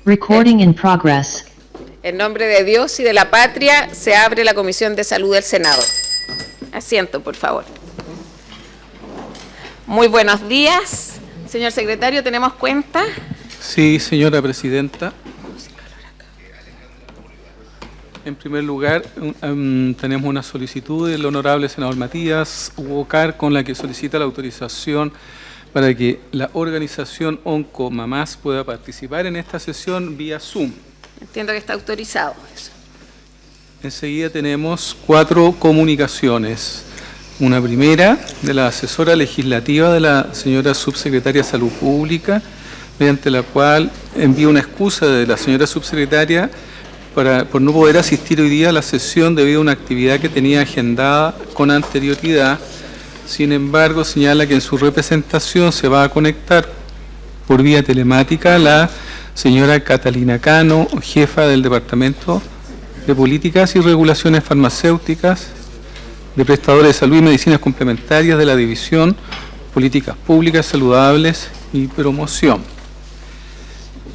Recording in progress. En nombre de Dios y de la patria, se abre la Comisión de Salud del Senado. Asiento, por favor. Muy buenos días. Señor secretario, ¿tenemos cuenta? Sí, señora presidenta. En primer lugar, tenemos una solicitud del honorable senador Matías Hugo Carr con la que solicita la autorización para que la organización OncoMamás pueda participar en esta sesión vía Zoom. Entiendo que está autorizado eso. Enseguida tenemos 4 comunicaciones. Una primera de la asesora legislativa de la señora subsecretaria de Salud Pública, mediante la cual envía una excusa de la señora subsecretaria por no poder asistir hoy día a la sesión debido a una actividad que tenía agendada con anterioridad. Sin embargo, señala que en su representación se va a conectar por vía telemática la señora Catalina Cano, jefa del Departamento de Políticas y Regulaciones Farmacéuticas, de Prestadores de Salud y Medicinas Complementarias de la División Políticas Públicas Saludables y Promoción.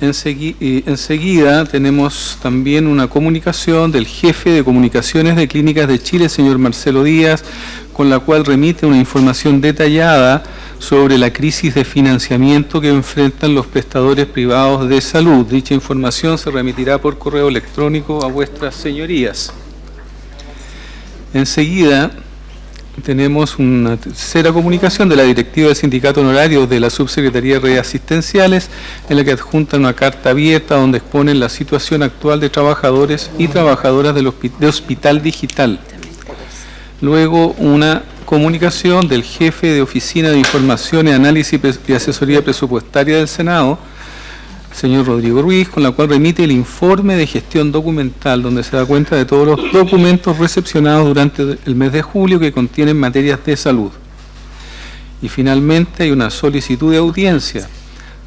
Enseguida tenemos también una comunicación del jefe de comunicaciones de Clínicas de Chile, señor Marcelo Díaz, con la cual remite una información detallada sobre la crisis de financiamiento que enfrentan los prestadores privados de salud. Dicha información se remitirá por correo electrónico a vuestras señorías. Enseguida tenemos una tercera comunicación de la directiva del Sindicato Honorario de la Subsecretaría de Redes Asistenciales, en la que adjuntan una carta abierta donde exponen la situación actual de trabajadores y trabajadoras de Hospital Digital. Luego, una comunicación del jefe de Oficina de Información y Análisis y Asesoría Presupuestaria del Senado, señor Rodrigo Ruiz, con la cual remite el informe de gestión documental, donde se da cuenta de todos los documentos recepcionados durante el mes de julio que contienen materias de salud. Y finalmente hay una solicitud de audiencia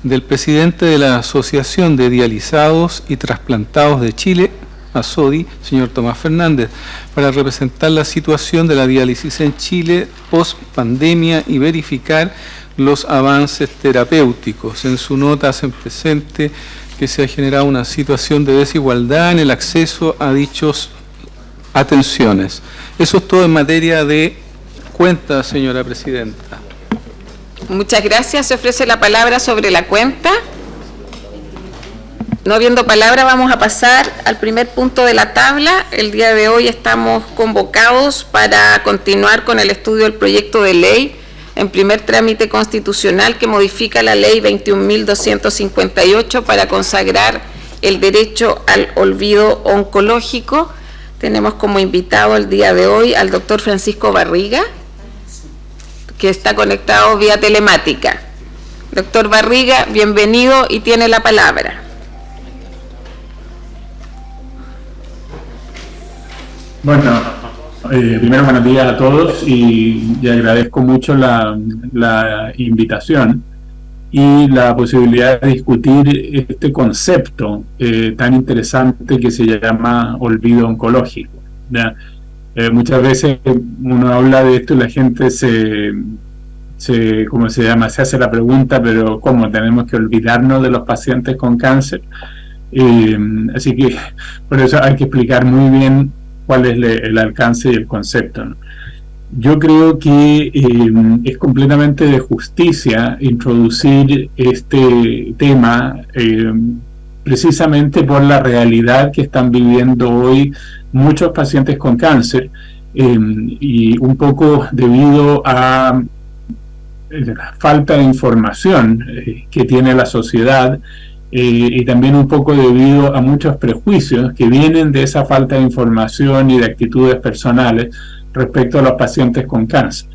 del presidente de la Asociación de Dializados y Trasplantados de Chile, ASODI, señor Tomás Fernández, para representar la situación de la diálisis en Chile post pandemia y verificar los avances terapéuticos. En su nota hacen presente que se ha generado una situación de desigualdad en el acceso a dichas atenciones. Eso es todo en materia de cuenta, señora presidenta. Muchas gracias. Se ofrece la palabra sobre la cuenta. No habiendo palabra, vamos a pasar al primer punto de la tabla. El día de hoy estamos convocados para continuar con el estudio del proyecto de ley en primer trámite constitucional que modifica la ley 21.258 para consagrar el derecho al olvido oncológico. Tenemos como invitado el día de hoy al doctor Francisco Barriga, que está conectado vía telemática. Doctor Barriga, bienvenido y tiene la palabra. Bueno, primero buenos días a todos y agradezco mucho la invitación y la posibilidad de discutir este concepto tan interesante que se llama olvido oncológico. Muchas veces uno habla de esto y la gente se hace la pregunta, pero ¿cómo? ¿Tenemos que olvidarnos de los pacientes con cáncer? Así que por eso hay que explicar muy bien cuál es el alcance y el concepto, ¿no? Yo creo que es completamente de justicia introducir este tema precisamente por la realidad que están viviendo hoy muchos pacientes con cáncer y un poco debido a la falta de información que tiene la sociedad y también un poco debido a muchos prejuicios que vienen de esa falta de información y de actitudes personales respecto a los pacientes con cáncer.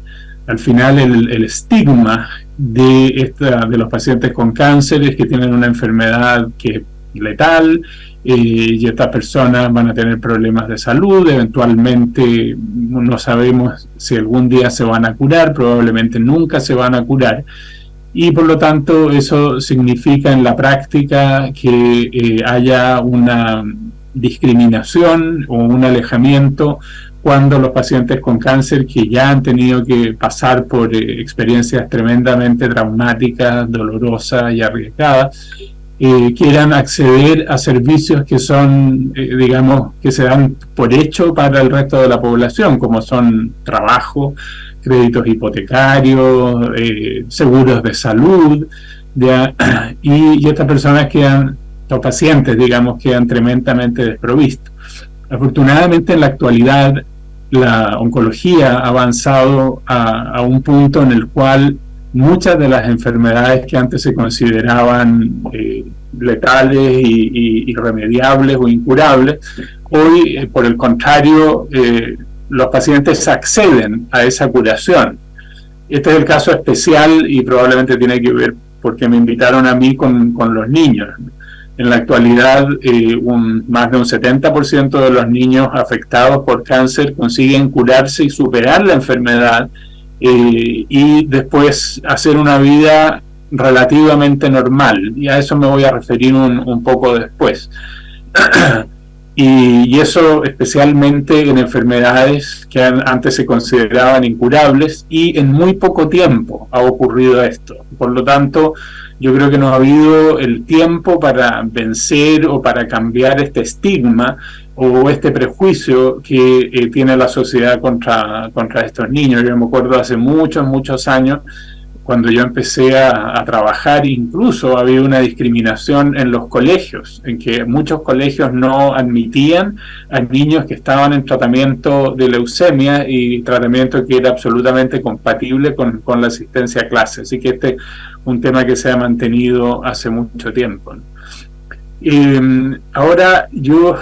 Al final el estigma de los pacientes con cáncer es que tienen una enfermedad que es letal y estas personas van a tener problemas de salud, eventualmente no sabemos si algún día se van a curar, probablemente nunca se van a curar. Y por lo tanto eso significa en la práctica que haya una discriminación o un alejamiento cuando los pacientes con cáncer que ya han tenido que pasar por experiencias tremendamente traumáticas, dolorosas y arriesgadas, quieran acceder a servicios que son, digamos, que se dan por hecho para el resto de la población, como son trabajo, créditos hipotecarios, seguros de salud, ¿ya? Y estas personas quedan, los pacientes, digamos, quedan tremendamente desprovistos. Afortunadamente, en la actualidad, la oncología ha avanzado a un punto en el cual muchas de las enfermedades que antes se consideraban letales y irremediables o incurables, hoy, por el contrario, los pacientes acceden a esa curación. Este es el caso especial y probablemente tiene que ver porque me invitaron a mí con los niños. En la actualidad, más de un 70% de los niños afectados por cáncer consiguen curarse y superar la enfermedad y después hacer una vida relativamente normal. Y a eso me voy a referir un poco después. Y eso especialmente en enfermedades que antes se consideraban incurables, y en muy poco tiempo ha ocurrido esto. Por lo tanto, yo creo que no ha habido el tiempo para vencer o para cambiar este estigma o este prejuicio que tiene la sociedad contra estos niños. Yo me acuerdo hace muchos años, cuando yo empecé a trabajar, incluso había una discriminación en los colegios, en que muchos colegios no admitían a niños que estaban en tratamiento de leucemia, y tratamiento que era absolutamente compatible con la asistencia a clase. Así que este es un tema que se ha mantenido hace mucho tiempo, ¿no? Ahora yo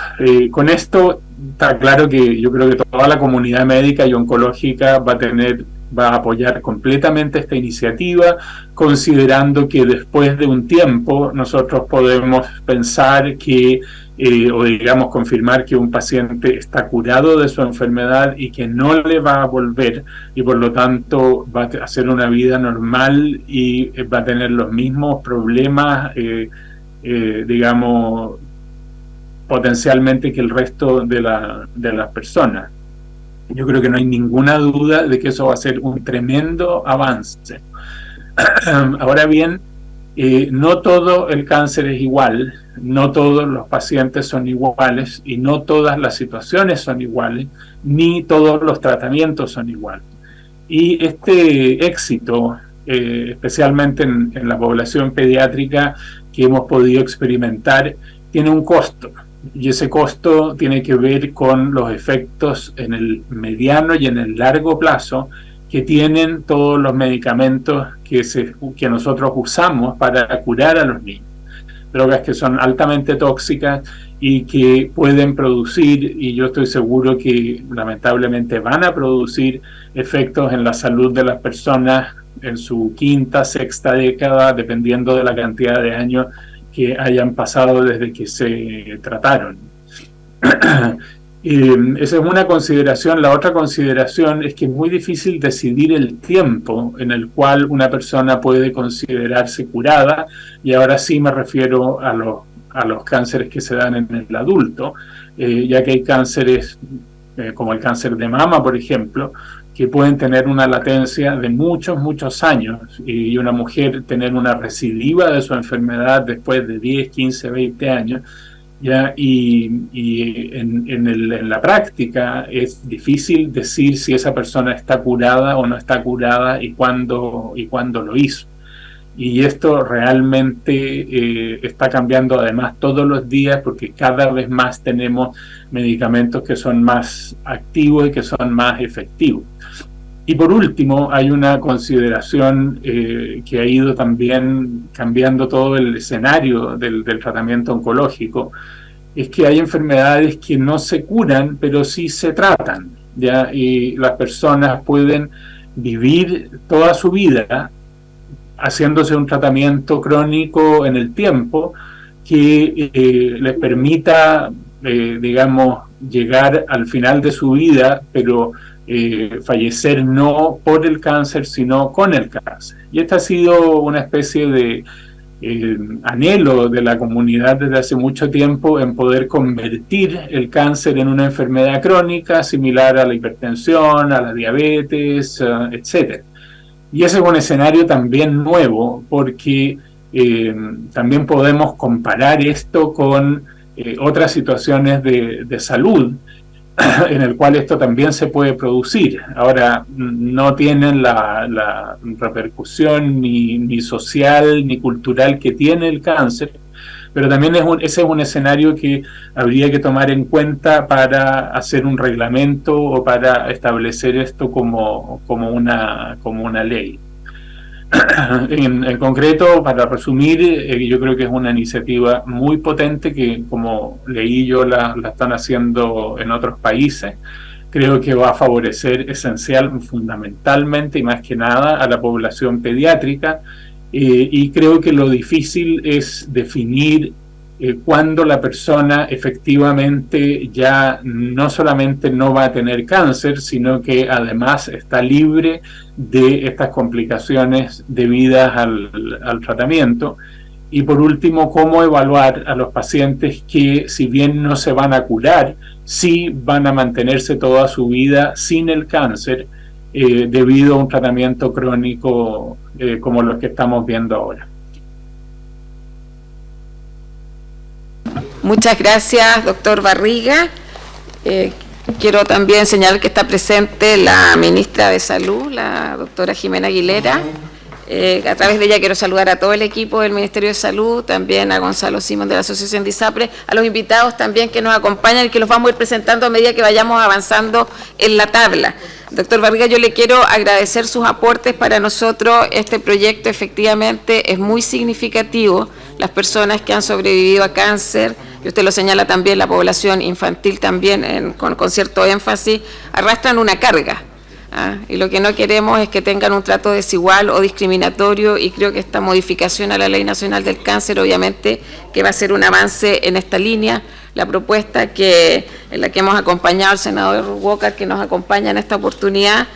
con esto está claro que yo creo que toda la comunidad médica y oncológica va a apoyar completamente esta iniciativa, considerando que después de un tiempo nosotros podemos pensar que o digamos confirmar que un paciente está curado de su enfermedad y que no le va a volver, y por lo tanto va a hacer una vida normal y va a tener los mismos problemas digamos potencialmente que el resto de las personas. Yo creo que no hay ninguna duda de que eso va a ser un tremendo avance. Ahora bien, no todo el cáncer es igual, no todos los pacientes son iguales, y no todas las situaciones son iguales, ni todos los tratamientos son iguales. Y este éxito, especialmente en la población pediátrica que hemos podido experimentar, tiene un costo. Y ese costo tiene que ver con los efectos en el mediano y en el largo plazo que tienen todos los medicamentos que nosotros usamos para curar a los niños. Drogas que son altamente tóxicas y que pueden producir, y yo estoy seguro que lamentablemente van a producir, efectos en la salud de las personas en su quinta, sexta década, dependiendo de la cantidad de años que hayan pasado desde que se trataron. Esa es una consideración. La otra consideración es que es muy difícil decidir el tiempo en el cual una persona puede considerarse curada, y ahora sí me refiero a los cánceres que se dan en el adulto, ya que hay cánceres como el cáncer de mama, por ejemplo, que pueden tener una latencia de muchos años, y una mujer tener una recidiva de su enfermedad después de 10, 15, 20 años, ¿ya? Y en la práctica es difícil decir si esa persona está curada o no está curada y cuándo lo hizo. Y esto realmente está cambiando además todos los días, porque cada vez más tenemos medicamentos que son más activos y que son más efectivos. Y por último, hay una consideración que ha ido también cambiando todo el escenario del tratamiento oncológico, es que hay enfermedades que no se curan, pero sí se tratan, ¿ya? Y las personas pueden vivir toda su vida haciéndose un tratamiento crónico en el tiempo que les permita, digamos, llegar al final de su vida, pero fallecer no por el cáncer, sino con el cáncer. Y esta ha sido una especie de anhelo de la comunidad desde hace mucho tiempo, en poder convertir el cáncer en una enfermedad crónica similar a la hipertensión, a la diabetes, etc. Y ese es un escenario también nuevo, porque también podemos comparar esto con otras situaciones de salud en el cual esto también se puede producir. Ahora, no tienen la repercusión ni social ni cultural que tiene el cáncer, pero también ese es un escenario que habría que tomar en cuenta para hacer un reglamento o para establecer esto como una ley. En concreto, para resumir, yo creo que es una iniciativa muy potente que, como leí yo, la están haciendo en otros países. Creo que va a favorecer fundamentalmente y más que nada a la población pediátrica, y creo que lo difícil es definir cuándo la persona efectivamente ya no solamente no va a tener cáncer, sino que además está libre de estas complicaciones debidas al tratamiento. Y por último, cómo evaluar a los pacientes que, si bien no se van a curar, sí van a mantenerse toda su vida sin el cáncer debido a un tratamiento crónico como los que estamos viendo ahora. Muchas gracias, doctor Barriga. Quiero también señalar que está presente la ministra de Salud, la doctora Jimena Aguilera. A través de ella quiero saludar a todo el equipo del Ministerio de Salud, también a Gonzalo Simón de la Asociación de ISAPRE, a los invitados también que nos acompañan y que los vamos a ir presentando a medida que vayamos avanzando en la tabla. Doctor Barriga, yo le quiero agradecer sus aportes. Para nosotros este proyecto efectivamente es muy significativo. Las personas que han sobrevivido a cáncer, y usted lo señala también, la población infantil también con cierto énfasis, arrastran una carga. Y lo que no queremos es que tengan un trato desigual o discriminatorio, y creo que esta modificación a la Ley Nacional del Cáncer obviamente que va a ser un avance en esta línea. La propuesta en la que hemos acompañado al senador Walker, que nos acompaña en esta oportunidad,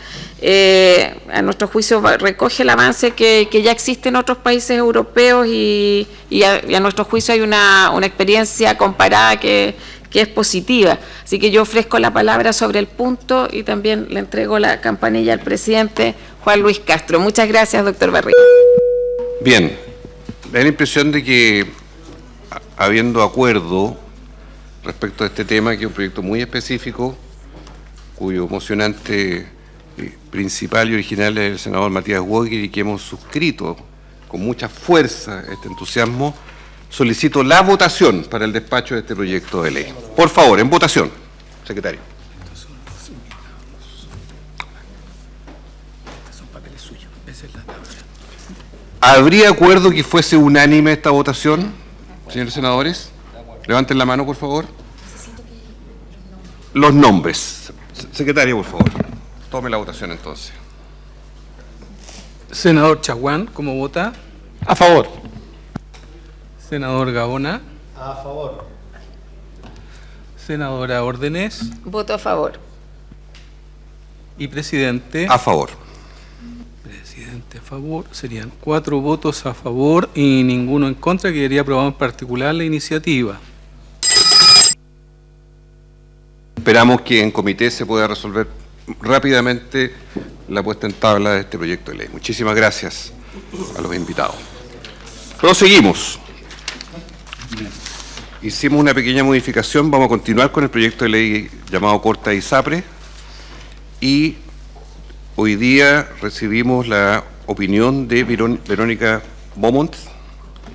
a nuestro juicio recoge el avance que ya existe en otros países europeos, y a nuestro juicio hay una experiencia comparada que es positiva. Así que yo ofrezco la palabra sobre el punto y también le entrego la campanilla al presidente Juan Luis Castro. Muchas gracias, doctor Barriga. Bien, me da la impresión de que, habiendo acuerdo respecto a este tema, que es un proyecto muy específico, cuyo mocionante principal y original es el senador Matías Walker, y que hemos suscrito con mucha fuerza este entusiasmo, solicito la votación para el despacho de este proyecto de ley. Por favor, en votación, secretario. ¿Habría acuerdo que fuese unánime esta votación, señores senadores? Levanten la mano, por favor. Los nombres. Secretario, por favor. Tome la votación entonces. Senador Chaguán, ¿cómo vota? A favor. Senador Gaona. A favor. Senadora Órdenes. Voto a favor. Y presidente. A favor. Presidente a favor. Serían 4 votos a favor y ninguno en contra. Quedaría aprobado en particular la iniciativa. Esperamos que en comité se pueda resolver rápidamente la puesta en tabla de este proyecto de ley. Muchísimas gracias a los invitados. Proseguimos. Hicimos una pequeña modificación, vamos a continuar con el proyecto de ley llamado Corta ISAPRE, y hoy día recibimos la opinión de Victoria Beaumont,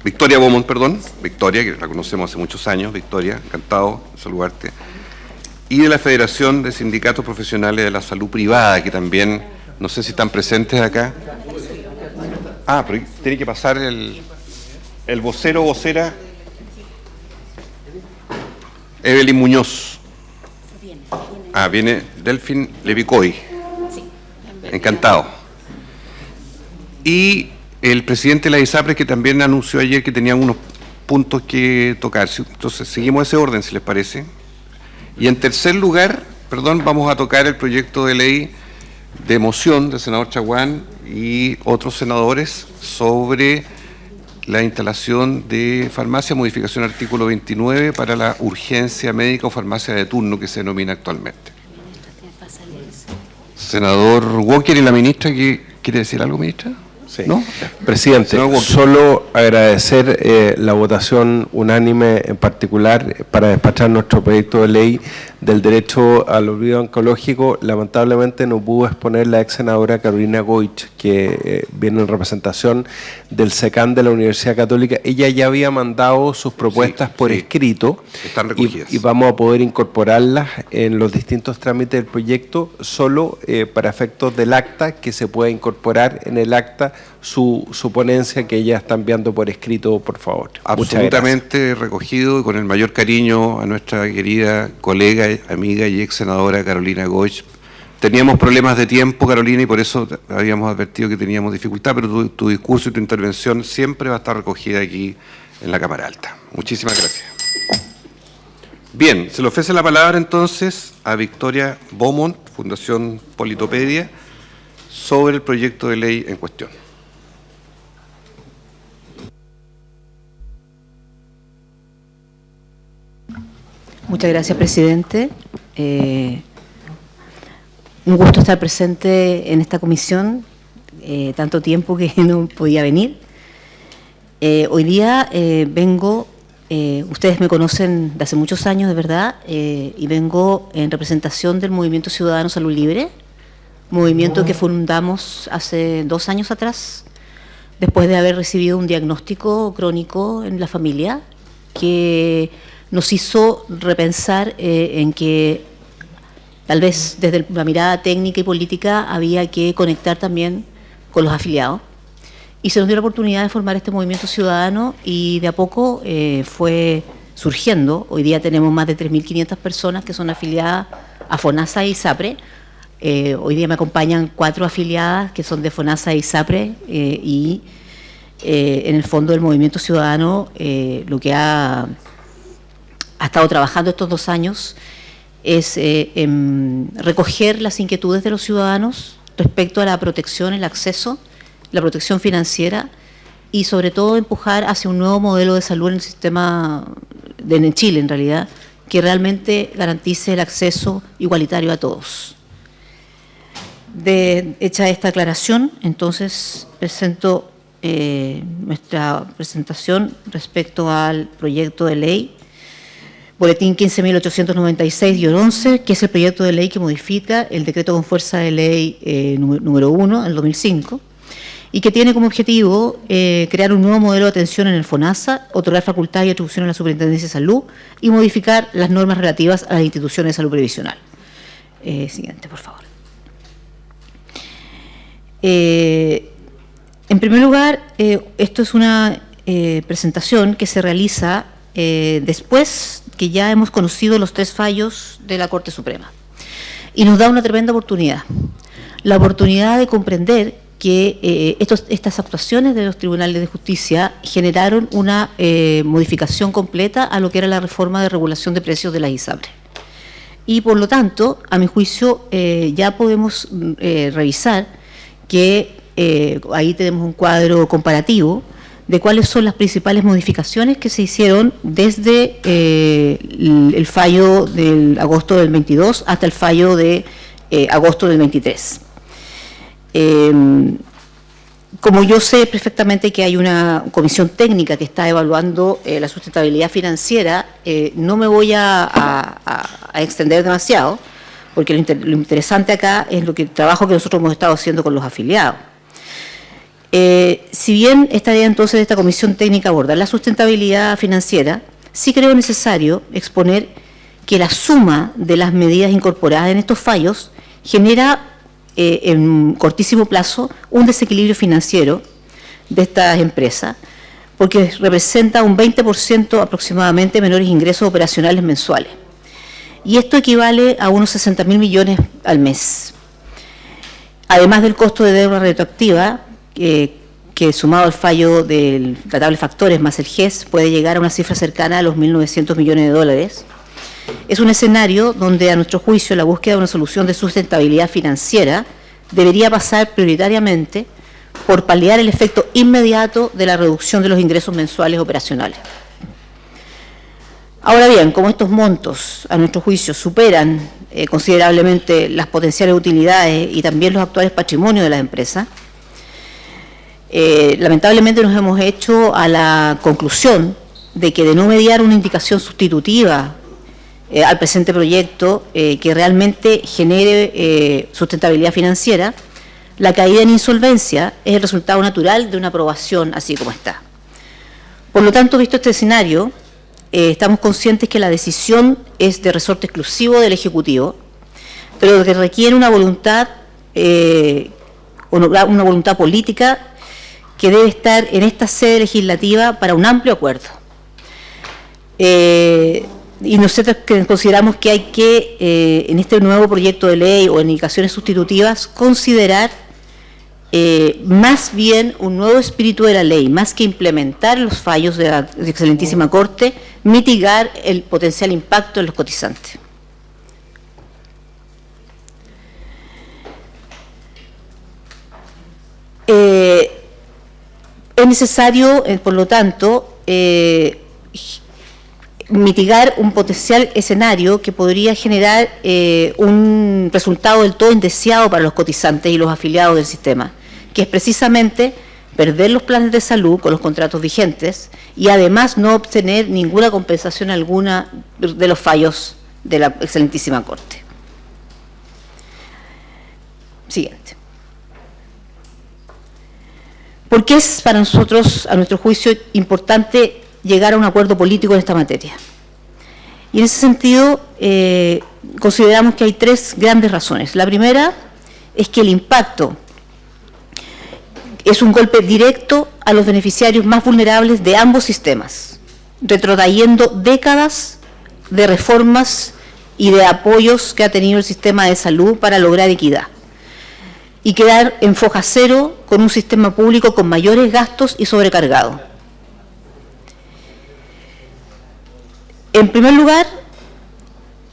Victoria, que la conocemos hace muchos años. Victoria, encantado de saludarte, y de la Federación de Sindicatos Profesionales de la Salud Privada, que también, no sé si están presentes acá. Pero tiene que pasar el vocero o vocera. Evelyn Muñoz. Viene Delfín Levicoy. Encantado. Y el presidente de la ISAPRE, que también anunció ayer que tenía unos puntos que tocar. Entonces, seguimos ese orden, si les parece. Y en tercer lugar, vamos a tocar el proyecto de ley de moción del senador Chaguán y otros senadores sobre la instalación de farmacia, modificación artículo 29 para la urgencia médica o farmacia de turno, que se denomina actualmente. Senador Walker, y la ministra, ¿quiere decir algo, ministra? Sí. ¿No? Presidente, Señor Walker. solo agradecer la votación unánime en particular para despachar nuestro proyecto de ley del derecho al olvido oncológico. Lamentablemente no pudo exponer la ex senadora Carolina Goich, que viene en representación del SECAN de la Universidad Católica. Ella ya había mandado sus propuestas por escrito. Están recogidas. Y vamos a poder incorporarlas en los distintos trámites del proyecto, solo para efectos del acta, que se pueda incorporar en el acta su ponencia que ella está enviando por escrito, por favor. Absolutamente recogido y con el mayor cariño a nuestra querida colega, amiga y ex senadora Carolina Goich. Teníamos problemas de tiempo, Carolina, y por eso habíamos advertido que teníamos dificultad, pero tu discurso y tu intervención siempre va a estar recogida aquí en la Cámara Alta. Muchísimas gracias. Bien, se le ofrece la palabra entonces a Victoria Beaumont, Fundación Politopedia, sobre el proyecto de ley en cuestión. Muchas gracias, presidente. Un gusto estar presente en esta comisión, tanto tiempo que no podía venir. Hoy día vengo, ustedes me conocen de hace muchos años, de verdad, y vengo en representación del Movimiento Ciudadano Salud Libre, movimiento que fundamos hace 2 años atrás, después de haber recibido un diagnóstico crónico en la familia, que nos hizo repensar en que tal vez desde la mirada técnica y política había que conectar también con los afiliados. Y se nos dio la oportunidad de formar este movimiento ciudadano y de a poco fue surgiendo. Hoy día tenemos más de 3.500 personas que son afiliadas a FONASA y ISAPRE. Hoy día me acompañan 4 afiliadas que son de FONASA y ISAPRE y en el fondo del movimiento ciudadano lo que ha estado trabajando estos 2 años es recoger las inquietudes de los ciudadanos respecto a la protección, el acceso, la protección financiera y sobre todo empujar hacia un nuevo modelo de salud en el sistema en Chile, en realidad, que realmente garantice el acceso igualitario a todos. Hecha esta aclaración, entonces presento nuestra presentación respecto al proyecto de ley Boletín 15.896-11, que es el proyecto de ley que modifica el decreto con fuerza de ley número 1 del 2005 y que tiene como objetivo crear un nuevo modelo de atención en el FONASA, otorgar facultades y atribuciones a la Superintendencia de Salud y modificar las normas relativas a las instituciones de salud previsional. Siguiente, por favor. En primer lugar, esto es una presentación que se realiza después que ya hemos conocido los 3 fallos de la Corte Suprema. Y nos da una tremenda oportunidad. La oportunidad de comprender que estas actuaciones de los tribunales de justicia generaron una modificación completa a lo que era la reforma de regulación de precios de las ISAPRE. Y por lo tanto, a mi juicio, ya podemos revisar que ahí tenemos un cuadro comparativo de cuáles son las principales modificaciones que se hicieron desde el fallo del agosto del 22 hasta el fallo de agosto del 23. Como yo sé perfectamente que hay una comisión técnica que está evaluando la sustentabilidad financiera, no me voy a extender demasiado, porque lo interesante acá es el trabajo que nosotros hemos estado haciendo con los afiliados. Si bien esta idea entonces de esta comisión técnica aborda la sustentabilidad financiera, sí creo necesario exponer que la suma de las medidas incorporadas en estos fallos genera en cortísimo plazo un desequilibrio financiero de estas empresas, porque representa un 20% aproximadamente menores ingresos operacionales mensuales. Y esto equivale a unos 60.000 millones al mes. Además del costo de deuda retroactiva, que sumado al fallo del tratable factores más el GES puede llegar a una cifra cercana a los 1.900 millones de dólares. Es un escenario donde, a nuestro juicio, la búsqueda de una solución de sustentabilidad financiera debería pasar prioritariamente por paliar el efecto inmediato de la reducción de los ingresos mensuales operacionales. Ahora bien, como estos montos, a nuestro juicio, superan considerablemente las potenciales utilidades y también los actuales patrimonios de las empresas, lamentablemente nos hemos hecho a la conclusión de que de no mediar una indicación sustitutiva al presente proyecto que realmente genere sustentabilidad financiera, la caída en insolvencia es el resultado natural de una aprobación así como está. Por lo tanto, visto este escenario, estamos conscientes que la decisión es de resorte exclusivo del Ejecutivo, pero que requiere una voluntad política que debe estar en esta sede legislativa para un amplio acuerdo. Y nosotros consideramos que hay que, en este nuevo proyecto de ley o en indicaciones sustitutivas, considerar más bien un nuevo espíritu de la ley, más que implementar los fallos de la excelentísima Corte, mitigar el potencial impacto en los cotizantes. Es necesario, por lo tanto, mitigar un potencial escenario que podría generar un resultado del todo indeseado para los cotizantes y los afiliados del sistema, que es precisamente perder los planes de salud con los contratos vigentes y además no obtener ninguna compensación alguna de los fallos de la excelentísima Corte. Siguiente. ¿Por qué es para nosotros, a nuestro juicio, importante llegar a un acuerdo político en esta materia? Y en ese sentido, consideramos que hay tres grandes razones. La primera es que el impacto es un golpe directo a los beneficiarios más vulnerables de ambos sistemas, retrotrayendo décadas de reformas y de apoyos que ha tenido el sistema de salud para lograr equidad y quedar en foja cero con un sistema público con mayores gastos y sobrecargado. En primer lugar,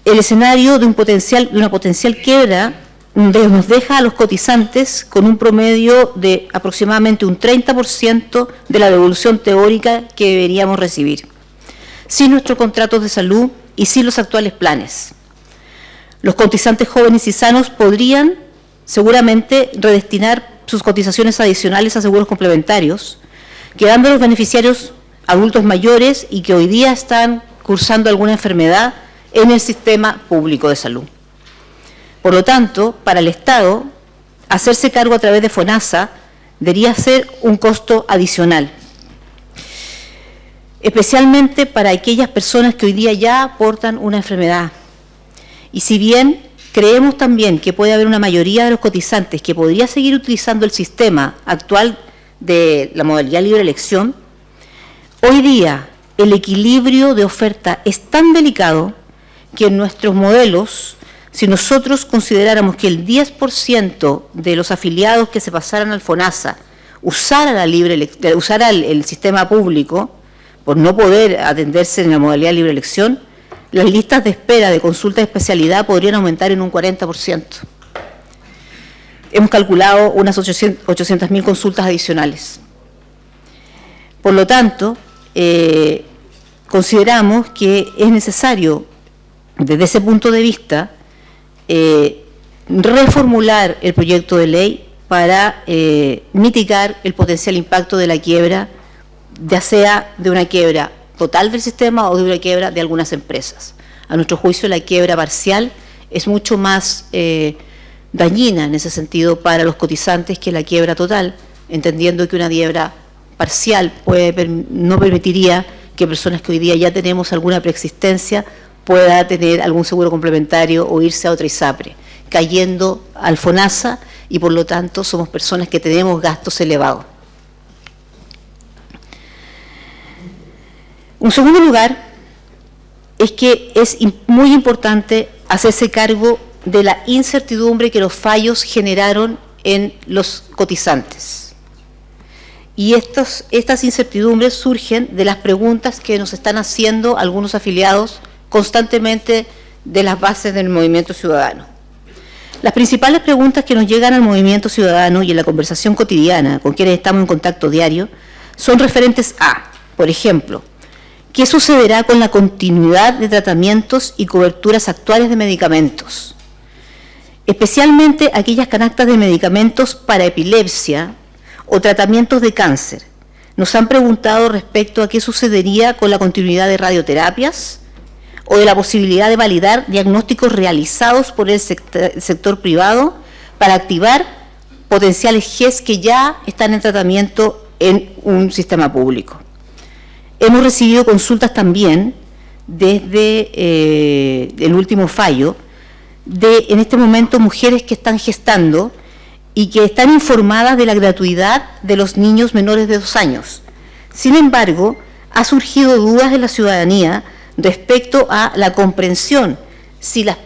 el escenario de una potencial quiebra nos deja a los cotizantes con un promedio de aproximadamente un 30% de la devolución teórica que deberíamos recibir, sin nuestros contratos de salud y sin los actuales planes. Los cotizantes jóvenes y sanos podrían seguramente redestinar sus cotizaciones adicionales a seguros complementarios, quedando los beneficiarios adultos mayores y que hoy día están cursando alguna enfermedad en el sistema público de salud. Por lo tanto, para el Estado, hacerse cargo a través de FONASA debería ser un costo adicional, especialmente para aquellas personas que hoy día ya portan una enfermedad. Y si bien creemos también que puede haber una mayoría de los cotizantes que podría seguir utilizando el sistema actual de la modalidad libre elección, hoy día el equilibrio de oferta es tan delicado que en nuestros modelos, si nosotros consideráramos que el 10% de los afiliados que se pasaran al FONASA usara el sistema público, por no poder atenderse en la modalidad libre elección, las listas de espera de consulta de especialidad podrían aumentar en un 40%. Hemos calculado unas 800.000 consultas adicionales. Por lo tanto, consideramos que es necesario, desde ese punto de vista, reformular el proyecto de ley para mitigar el potencial impacto de la quiebra, ya sea de una quiebra total del sistema o de una quiebra de algunas empresas. A nuestro juicio, la quiebra parcial es mucho más dañina en ese sentido para los cotizantes que la quiebra total, entendiendo que una quiebra parcial no permitiría que personas que hoy día ya tenemos alguna preexistencia pueda tener algún seguro complementario o irse a otra ISAPRE, cayendo al FONASA, y por lo tanto somos personas que tenemos gastos elevados. En segundo lugar, es que es muy importante hacerse cargo de la incertidumbre que los fallos generaron en los cotizantes. Y estas incertidumbres surgen de las preguntas que nos están haciendo algunos afiliados constantemente de las bases del Movimiento Ciudadano. Las principales preguntas que nos llegan al Movimiento Ciudadano y en la conversación cotidiana con quienes estamos en contacto diario son referentes a, por ejemplo, ¿qué sucederá con la continuidad de tratamientos y coberturas actuales de medicamentos? Especialmente aquellas canastas de medicamentos para epilepsia o tratamientos de cáncer. Nos han preguntado respecto a qué sucedería con la continuidad de radioterapias o de la posibilidad de validar diagnósticos realizados por el sector privado para activar potenciales GES que ya están en tratamiento en un sistema público. Hemos recibido consultas también desde el último fallo de, en este momento, mujeres que están gestando y que están informadas de la gratuidad de los niños menores de 2 años. Sin embargo, ha surgido dudas en la ciudadanía respecto a la comprensión si las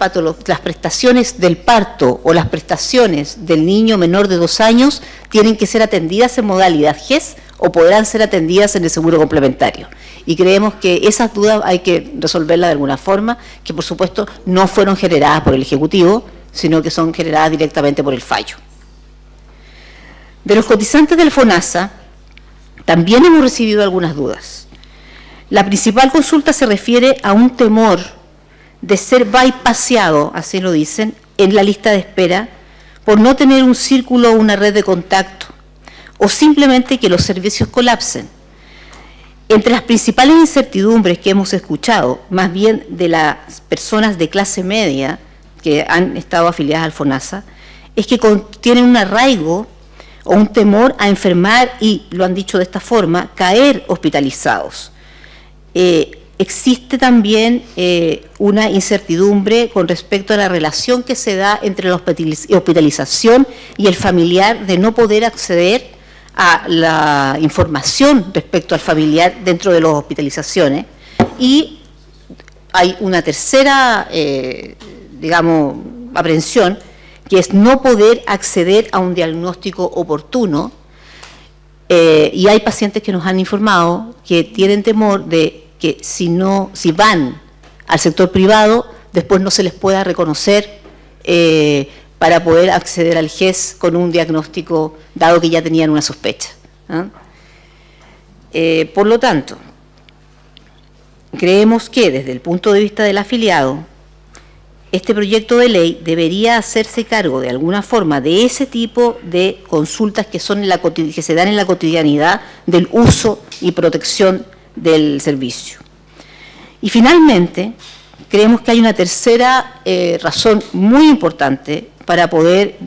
prestaciones del parto o las prestaciones del niño menor de 2 años tienen que ser atendidas en modalidad GES o podrán ser atendidas en el seguro complementario. Y creemos que esas dudas hay que resolverlas de alguna forma, que por supuesto no fueron generadas por el Ejecutivo, sino que son generadas directamente por el fallo. De los cotizantes del FONASA, también hemos recibido algunas dudas. La principal consulta se refiere a un temor de ser bypaseado, así lo dicen, en la lista de espera, por no tener un círculo o una red de contacto, o simplemente que los servicios colapsen. Entre las principales incertidumbres que hemos escuchado, más bien de las personas de clase media que han estado afiliadas al FONASA, es que tienen un arraigo o un temor a enfermar y, lo han dicho de esta forma, caer hospitalizados. Existe también una incertidumbre con respecto a la relación que se da entre la hospitalización y el familiar de no poder acceder a la información respecto al familiar dentro de las hospitalizaciones. Y hay una tercera, digamos, aprehensión, que es no poder acceder a un diagnóstico oportuno, y hay pacientes que nos han informado que tienen temor de que si van al sector privado, después no se les pueda reconocer para poder acceder al GES con un diagnóstico, dado que ya tenían una sospecha. Por lo tanto, creemos que desde el punto de vista del afiliado, este proyecto de ley debería hacerse cargo de alguna forma de ese tipo de consultas que se dan en la cotidianidad del uso y protección del servicio. Y finalmente, creemos que hay una tercera razón muy importante para poder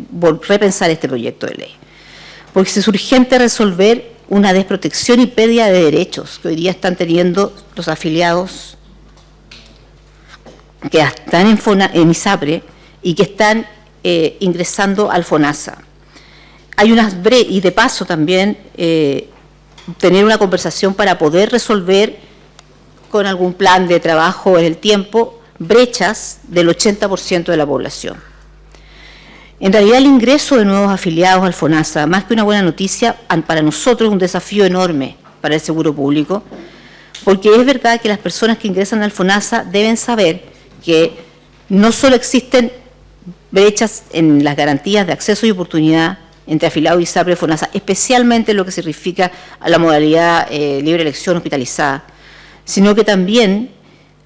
repensar este proyecto de ley, porque es urgente resolver una desprotección y pérdida de derechos que hoy día están teniendo los afiliados que están en ISAPRE y que están ingresando al FONASA. Hay y de paso también tener una conversación para poder resolver con algún plan de trabajo en el tiempo brechas del 80% de la población. En realidad, el ingreso de nuevos afiliados al FONASA, más que una buena noticia, para nosotros es un desafío enorme para el seguro público, porque es verdad que las personas que ingresan al FONASA deben saber que no solo existen brechas en las garantías de acceso y oportunidad entre afiliados y ISAPRE y FONASA, especialmente en lo que significa a la modalidad libre elección hospitalizada, sino que también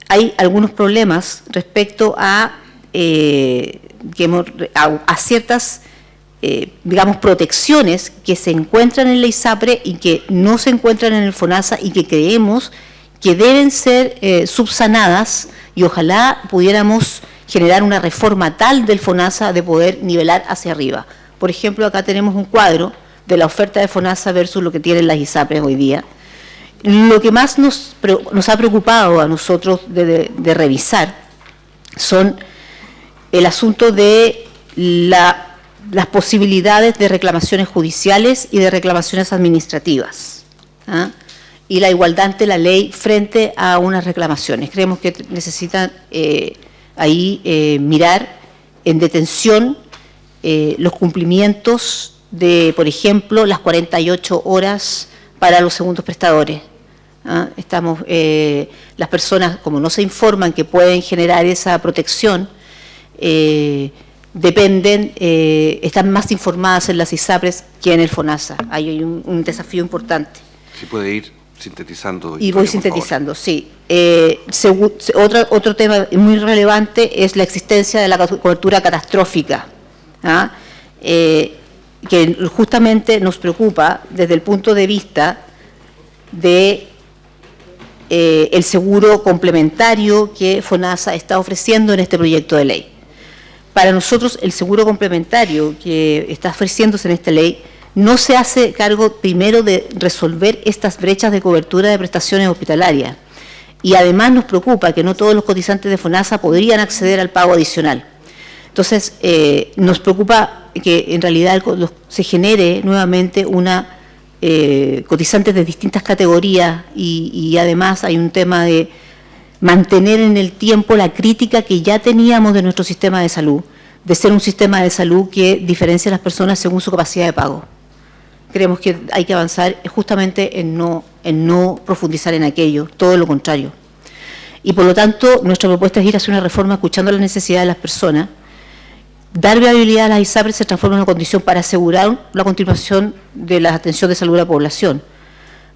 hay algunos problemas respecto a ciertas, digamos, protecciones que se encuentran en la ISAPRE y que no se encuentran en el FONASA y que creemos que deben ser subsanadas, y ojalá pudiéramos generar una reforma tal del FONASA de poder nivelar hacia arriba. Por ejemplo, acá tenemos un cuadro de la oferta de FONASA versus lo que tienen las ISAPRES hoy día. Lo que más nos ha preocupado a nosotros de revisar son el asunto de las posibilidades de reclamaciones judiciales y de reclamaciones administrativas, y la igualdad ante la ley frente a unas reclamaciones. Creemos que necesitan mirar en detención los cumplimientos de, por ejemplo, las 48 horas para los segundos prestadores. Las personas, como no se informan que pueden generar esa protección, están más informadas en las ISAPRES que en el FONASA. Hay un desafío importante. Si puede ir sintetizando. Y voy sintetizando, sí. Otro tema muy relevante es la existencia de la cobertura catastrófica. que justamente nos preocupa desde el punto de vista de el seguro complementario que FONASA está ofreciendo en este proyecto de ley. Para nosotros, el seguro complementario que está ofreciéndose en esta ley no se hace cargo primero de resolver estas brechas de cobertura de prestaciones hospitalarias. Y además nos preocupa que no todos los cotizantes de FONASA podrían acceder al pago adicional. Entonces, nos preocupa que en realidad se genere nuevamente una cotizantes de distintas categorías y además hay un tema de mantener en el tiempo la crítica que ya teníamos de nuestro sistema de salud, de ser un sistema de salud que diferencia a las personas según su capacidad de pago. Creemos que hay que avanzar justamente en no profundizar en aquello, todo lo contrario. Y por lo tanto, nuestra propuesta es ir hacia una reforma escuchando las necesidades de las personas. Dar viabilidad a las ISAPRES se transforma en una condición para asegurar la continuación de la atención de salud a la población.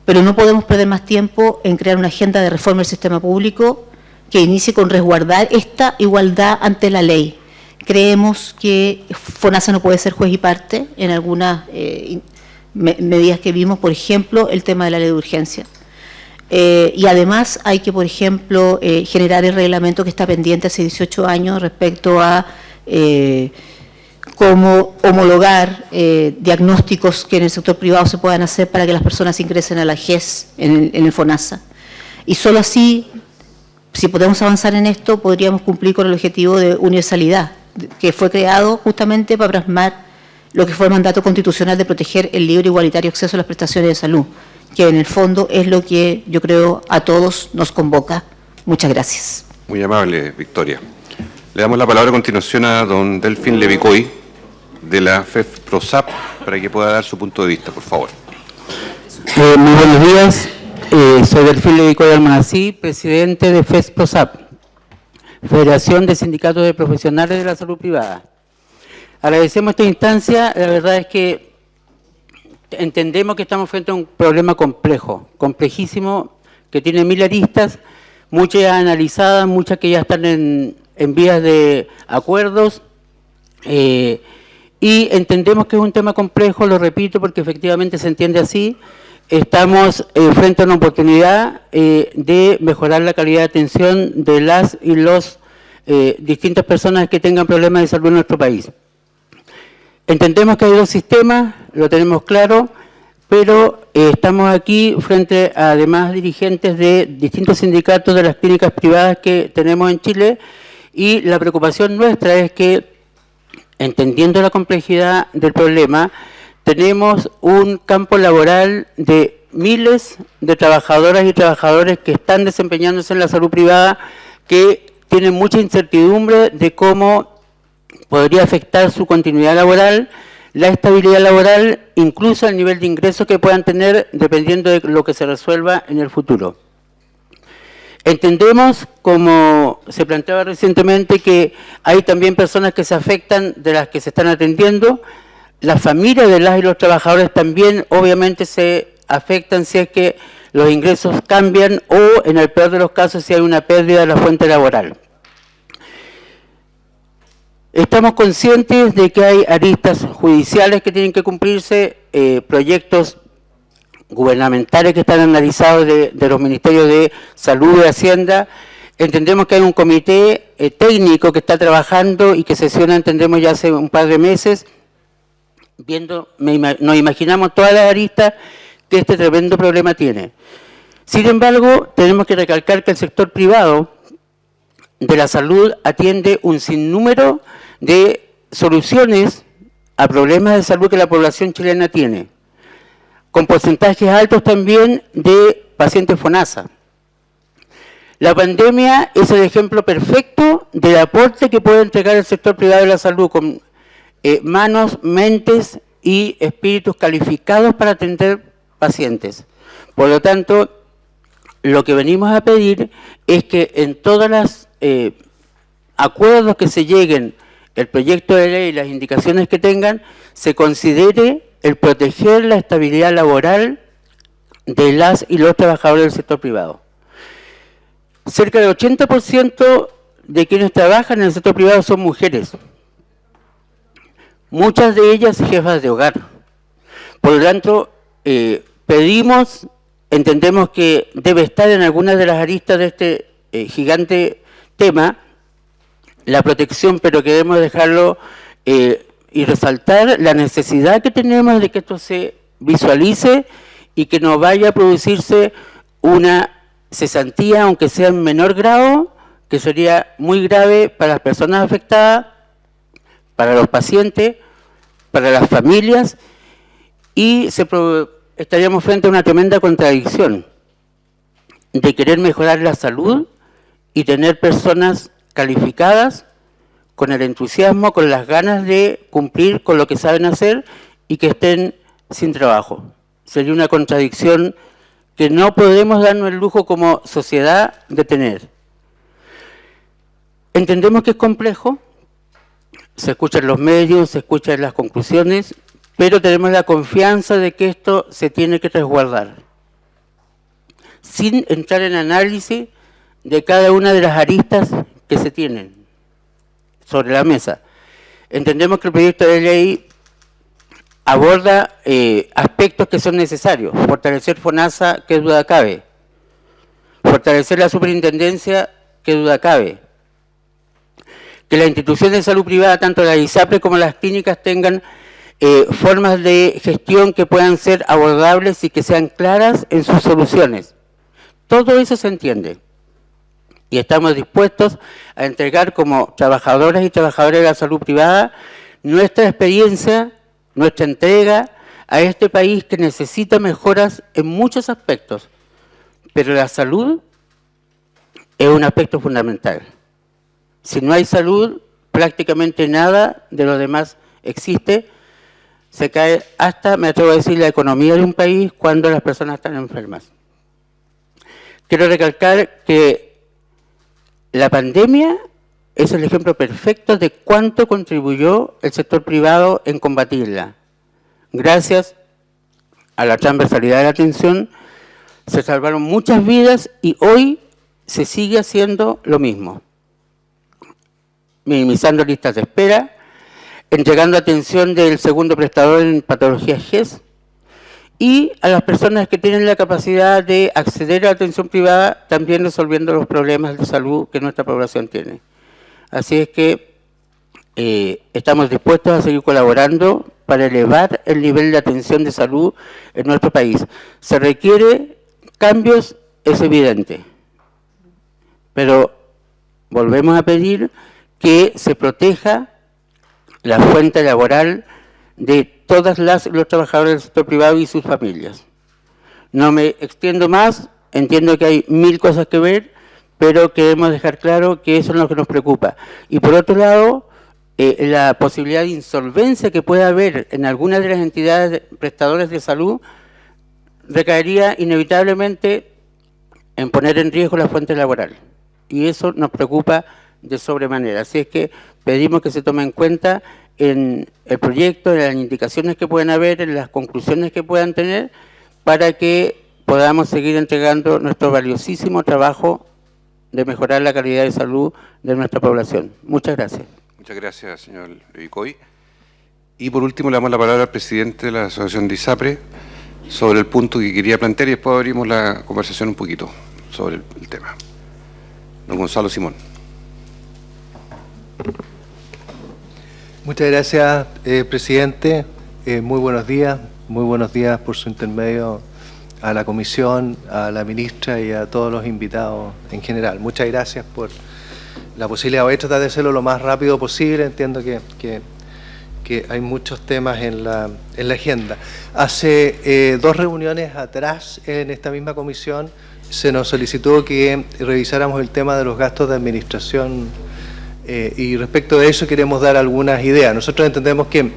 Pero no podemos perder más tiempo en crear una agenda de reforma del sistema público que inicie con resguardar esta igualdad ante la ley. Creemos que FONASA no puede ser juez y parte en algunas medidas que vimos, por ejemplo, el tema de la ley de urgencia. Y además hay que, por ejemplo, generar el reglamento que está pendiente hace 18 años respecto a cómo homologar diagnósticos que en el sector privado se puedan hacer para que las personas ingresen a la GES en el FONASA. Y solo así, si podemos avanzar en esto, podríamos cumplir con el objetivo de universalidad, que fue creado justamente para plasmar lo que fue el mandato constitucional de proteger el libre e igualitario acceso a las prestaciones de salud, que en el fondo es lo que yo creo a todos nos convoca. Muchas gracias. Muy amable, Victoria. Le damos la palabra a continuación a don Delfín Levicoy, de la FEFPROSAP, para que pueda dar su punto de vista, por favor. Muy buenos días. Soy Delfín Levicoy Almanací, presidente de FEFPROSAP, Federación de Sindicatos de Profesionales de la Salud Privada. Agradecemos esta instancia. La verdad es que entendemos que estamos frente a un problema complejo, complejísimo, que tiene 1000 aristas, muchas ya analizadas, muchas que ya están en vías de acuerdos, y entendemos que es un tema complejo, lo repito, porque efectivamente se entiende así. Estamos frente a una oportunidad de mejorar la calidad de atención de las y los distintas personas que tengan problemas de salud en nuestro país. Entendemos que hay dos sistemas, lo tenemos claro, pero estamos aquí frente a además dirigentes de distintos sindicatos de las clínicas privadas que tenemos en Chile, y la preocupación nuestra es que, entendiendo la complejidad del problema, tenemos un campo laboral de miles de trabajadoras y trabajadores que están desempeñándose en la salud privada, que tienen mucha incertidumbre de cómo podría afectar su continuidad laboral, la estabilidad laboral, incluso el nivel de ingresos que puedan tener dependiendo de lo que se resuelva en el futuro. Entendemos, como se planteaba recientemente, que hay también personas que se afectan de las que se están atendiendo. Las familias de las y los trabajadores también obviamente se afectan si es que los ingresos cambian o, en el peor de los casos, si hay una pérdida de la fuente laboral. Estamos conscientes de que hay aristas judiciales que tienen que cumplirse, proyectos gubernamentales que están analizados de los Ministerios de Salud y de Hacienda. Entendemos que hay un comité técnico que está trabajando y que sesiona, entendemos, ya hace un par de meses, nos imaginamos todas las aristas que este tremendo problema tiene. Sin embargo, tenemos que recalcar que el sector privado de la salud atiende un sinnúmero de soluciones a problemas de salud que la población chilena tiene, con porcentajes altos también de pacientes FONASA. La pandemia es el ejemplo perfecto del aporte que puede entregar el sector privado de la salud con manos, mentes y espíritus calificados para atender pacientes. Por lo tanto, lo que venimos a pedir es que en todos los acuerdos que se lleguen, el proyecto de ley y las indicaciones que tengan, se considere el proteger la estabilidad laboral de las y los trabajadores del sector privado. Cerca del 80% de quienes trabajan en el sector privado son mujeres. muchas de ellas jefas de hogar. Por lo tanto, entendemos que debe estar en algunas de las aristas de este gigante tema la protección, pero queremos dejarlo y resaltar la necesidad que tenemos de que esto se visualice y que no vaya a producirse una cesantía, aunque sea en menor grado, que sería muy grave para las personas afectadas, para los pacientes, para las familias, y estaríamos frente a una tremenda contradicción de querer mejorar la salud y tener personas calificadas con el entusiasmo, con las ganas de cumplir con lo que saben hacer y que estén sin trabajo. Sería una contradicción que no podemos darnos el lujo como sociedad de tener. Entendemos que es complejo, se escucha en los medios, se escucha en las conclusiones, pero tenemos la confianza de que esto se tiene que resguardar, sin entrar en análisis de cada una de las aristas que se tienen sobre la mesa. Entendemos que el proyecto de ley aborda aspectos que son necesarios: fortalecer FONASA, qué duda cabe; fortalecer la superintendencia, qué duda cabe; que las instituciones de salud privada, tanto las ISAPRE como las clínicas, tengan formas de gestión que puedan ser abordables y que sean claras en sus soluciones. Todo eso se entiende. Y estamos dispuestos a entregar como trabajadoras y trabajadores de la salud privada nuestra experiencia, nuestra entrega a este país que necesita mejoras en muchos aspectos. Pero la salud es un aspecto fundamental. Si no hay salud, prácticamente nada de lo demás existe. Se cae hasta, me atrevo a decir, la economía de un país cuando las personas están enfermas. Quiero recalcar que la pandemia es el ejemplo perfecto de cuánto contribuyó el sector privado en combatirla. Gracias a la transversalidad de la atención se salvaron muchas vidas y hoy se sigue haciendo lo mismo. Minimizando listas de espera, entregando atención del segundo prestador en patologías GES, y a las personas que tienen la capacidad de acceder a la atención privada, también resolviendo los problemas de salud que nuestra población tiene. Así es que estamos dispuestos a seguir colaborando para elevar el nivel de atención de salud en nuestro país. Se requiere cambios, es evidente, pero volvemos a pedir que se proteja la fuente laboral de todas los trabajadores del sector privado y sus familias. No me extiendo más, entiendo que hay mil cosas que ver, pero queremos dejar claro que eso es lo que nos preocupa. Y por otro lado, la posibilidad de insolvencia que pueda haber en algunas de las entidades prestadoras de salud recaería inevitablemente en poner en riesgo la fuente laboral. Y eso nos preocupa de sobremanera. Así es que pedimos que se tome en cuenta en el proyecto, en las indicaciones que pueden haber, en las conclusiones que puedan tener, para que podamos seguir entregando nuestro valiosísimo trabajo de mejorar la calidad de salud de nuestra población. Muchas gracias. Muchas gracias, señor Levicoy. Y por último le damos la palabra al presidente de la Asociación de ISAPRE sobre el punto que quería plantear y después abrimos la conversación un poquito sobre el tema. Don Gonzalo Simón. Muchas gracias, presidente. Muy buenos días por su intermedio a la comisión, a la ministra y a todos los invitados en general. Muchas gracias por la posibilidad. Voy a tratar de hacerlo lo más rápido posible. Entiendo que hay muchos temas en la agenda. Hace 2 reuniones atrás en esta misma comisión se nos solicitó que revisáramos el tema de los gastos de administración. Y respecto de eso queremos dar algunas ideas. Nosotros entendemos que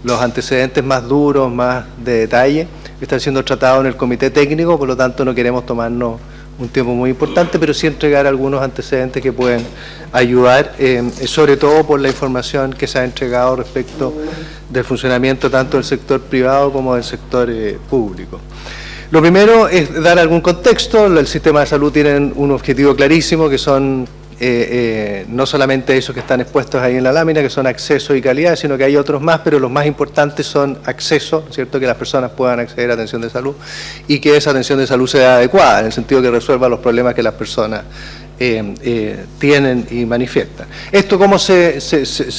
los antecedentes más duros, más de detalle, están siendo tratados en el comité técnico, por lo tanto no queremos tomarnos un tiempo muy importante, pero sí entregar algunos antecedentes que pueden ayudar, sobre todo por la información que se ha entregado respecto del funcionamiento tanto del sector privado como del sector público. Lo primero es dar algún contexto. El sistema de salud tiene un objetivo clarísimo, que son no solamente esos que están expuestos ahí en la lámina, que son acceso y calidad, sino que hay otros más, pero los más importantes son acceso, ¿cierto? Que las personas puedan acceder a atención de salud y que esa atención de salud sea adecuada, en el sentido que resuelva los problemas que las personas tienen y manifiestan. ¿Esto cómo se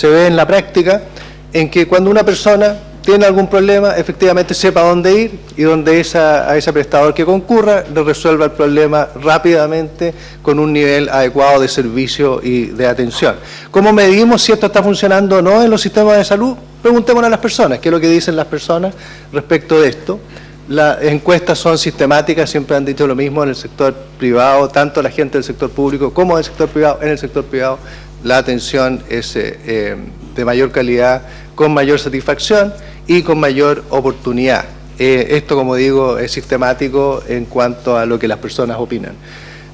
ve en la práctica? En que cuando una persona tiene algún problema, efectivamente sepa dónde ir y donde a ese prestador que concurra le resuelva el problema rápidamente con un nivel adecuado de servicio y de atención. ¿Cómo medimos si esto está funcionando o no en los sistemas de salud? Preguntémonos a las personas, qué es lo que dicen las personas respecto de esto. Las encuestas son sistemáticas, siempre han dicho lo mismo en el sector privado, tanto la gente del sector público como del sector privado. En el sector privado la atención es de mayor calidad, con mayor satisfacción y con mayor oportunidad. Esto, como digo, es sistemático en cuanto a lo que las personas opinan.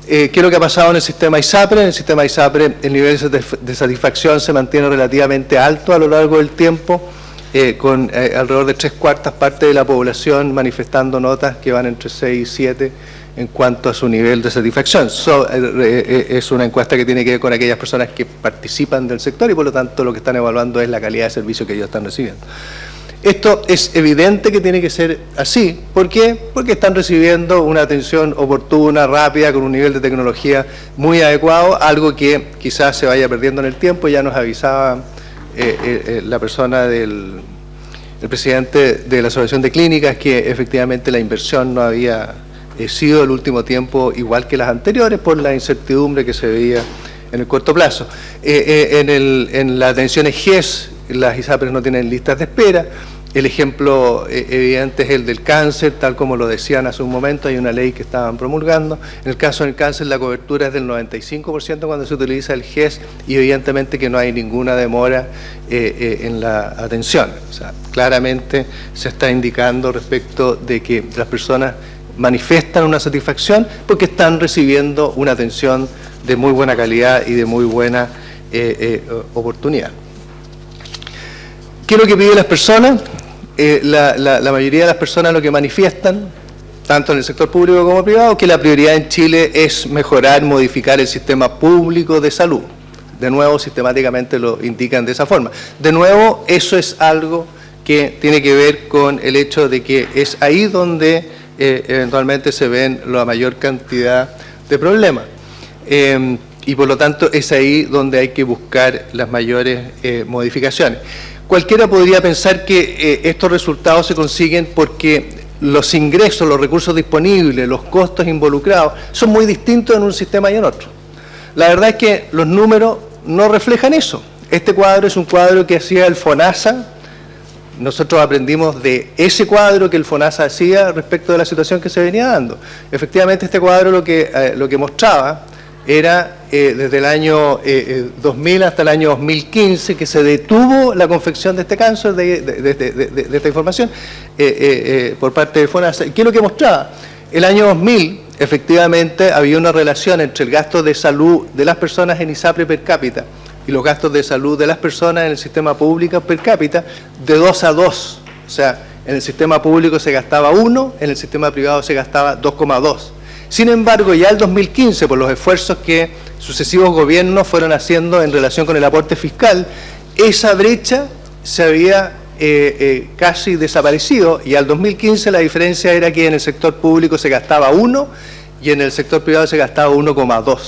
¿Qué es lo que ha pasado en el sistema ISAPRE? En el sistema ISAPRE el nivel de satisfacción se mantiene relativamente alto a lo largo del tiempo, con alrededor de 3/4 partes de la población manifestando notas que van entre 6 y 7 en cuanto a su nivel de satisfacción. Es una encuesta que tiene que ver con aquellas personas que participan del sector y por lo tanto lo que están evaluando es la calidad de servicio que ellos están recibiendo. Esto es evidente que tiene que ser así. ¿Por qué? Porque están recibiendo una atención oportuna, rápida, con un nivel de tecnología muy adecuado, algo que quizás se vaya perdiendo en el tiempo. Ya nos avisaba la persona el presidente de la Asociación de Clínicas que efectivamente la inversión no había sido el último tiempo igual que las anteriores por la incertidumbre que se veía en el corto plazo. En la atención GES, las ISAPRES no tienen listas de espera. El ejemplo evidente es el del cáncer, tal como lo decían hace un momento, hay una ley que estaban promulgando. En el caso del cáncer la cobertura es del 95% cuando se utiliza el GES y evidentemente que no hay ninguna demora en la atención. O sea, claramente se está indicando respecto de que las personas manifiestan una satisfacción porque están recibiendo una atención de muy buena calidad y de muy buena oportunidad. ¿Qué es lo que piden las personas? La mayoría de las personas lo que manifiestan, tanto en el sector público como privado, que la prioridad en Chile es mejorar, modificar el sistema público de salud. De nuevo, sistemáticamente lo indican de esa forma. De nuevo, eso es algo que tiene que ver con el hecho de que es ahí donde eventualmente se ven la mayor cantidad de problemas. Y por lo tanto es ahí donde hay que buscar las mayores modificaciones. Cualquiera podría pensar que estos resultados se consiguen porque los ingresos, los recursos disponibles, los costos involucrados son muy distintos en un sistema y en otro. La verdad es que los números no reflejan eso. Este cuadro es un cuadro que hacía el FONASA. Nosotros aprendimos de ese cuadro que el FONASA hacía respecto de la situación que se venía dando. Efectivamente, este cuadro lo que mostraba era desde el año 2000 hasta el año 2015 que se detuvo la confección de este cáncer, de esta información por parte de FONASA. ¿Qué es lo que mostraba? El año 2000, efectivamente, había una relación entre el gasto de salud de las personas en ISAPRE per cápita y los gastos de salud de las personas en el sistema público per cápita de 2 a 2. O sea, en el sistema público se gastaba 1, en el sistema privado se gastaba 2,2. Sin embargo, ya el 2015, por los esfuerzos que sucesivos gobiernos fueron haciendo en relación con el aporte fiscal, esa brecha se había casi desaparecido y al 2015 la diferencia era que en el sector público se gastaba 1 y en el sector privado se gastaba 1,2.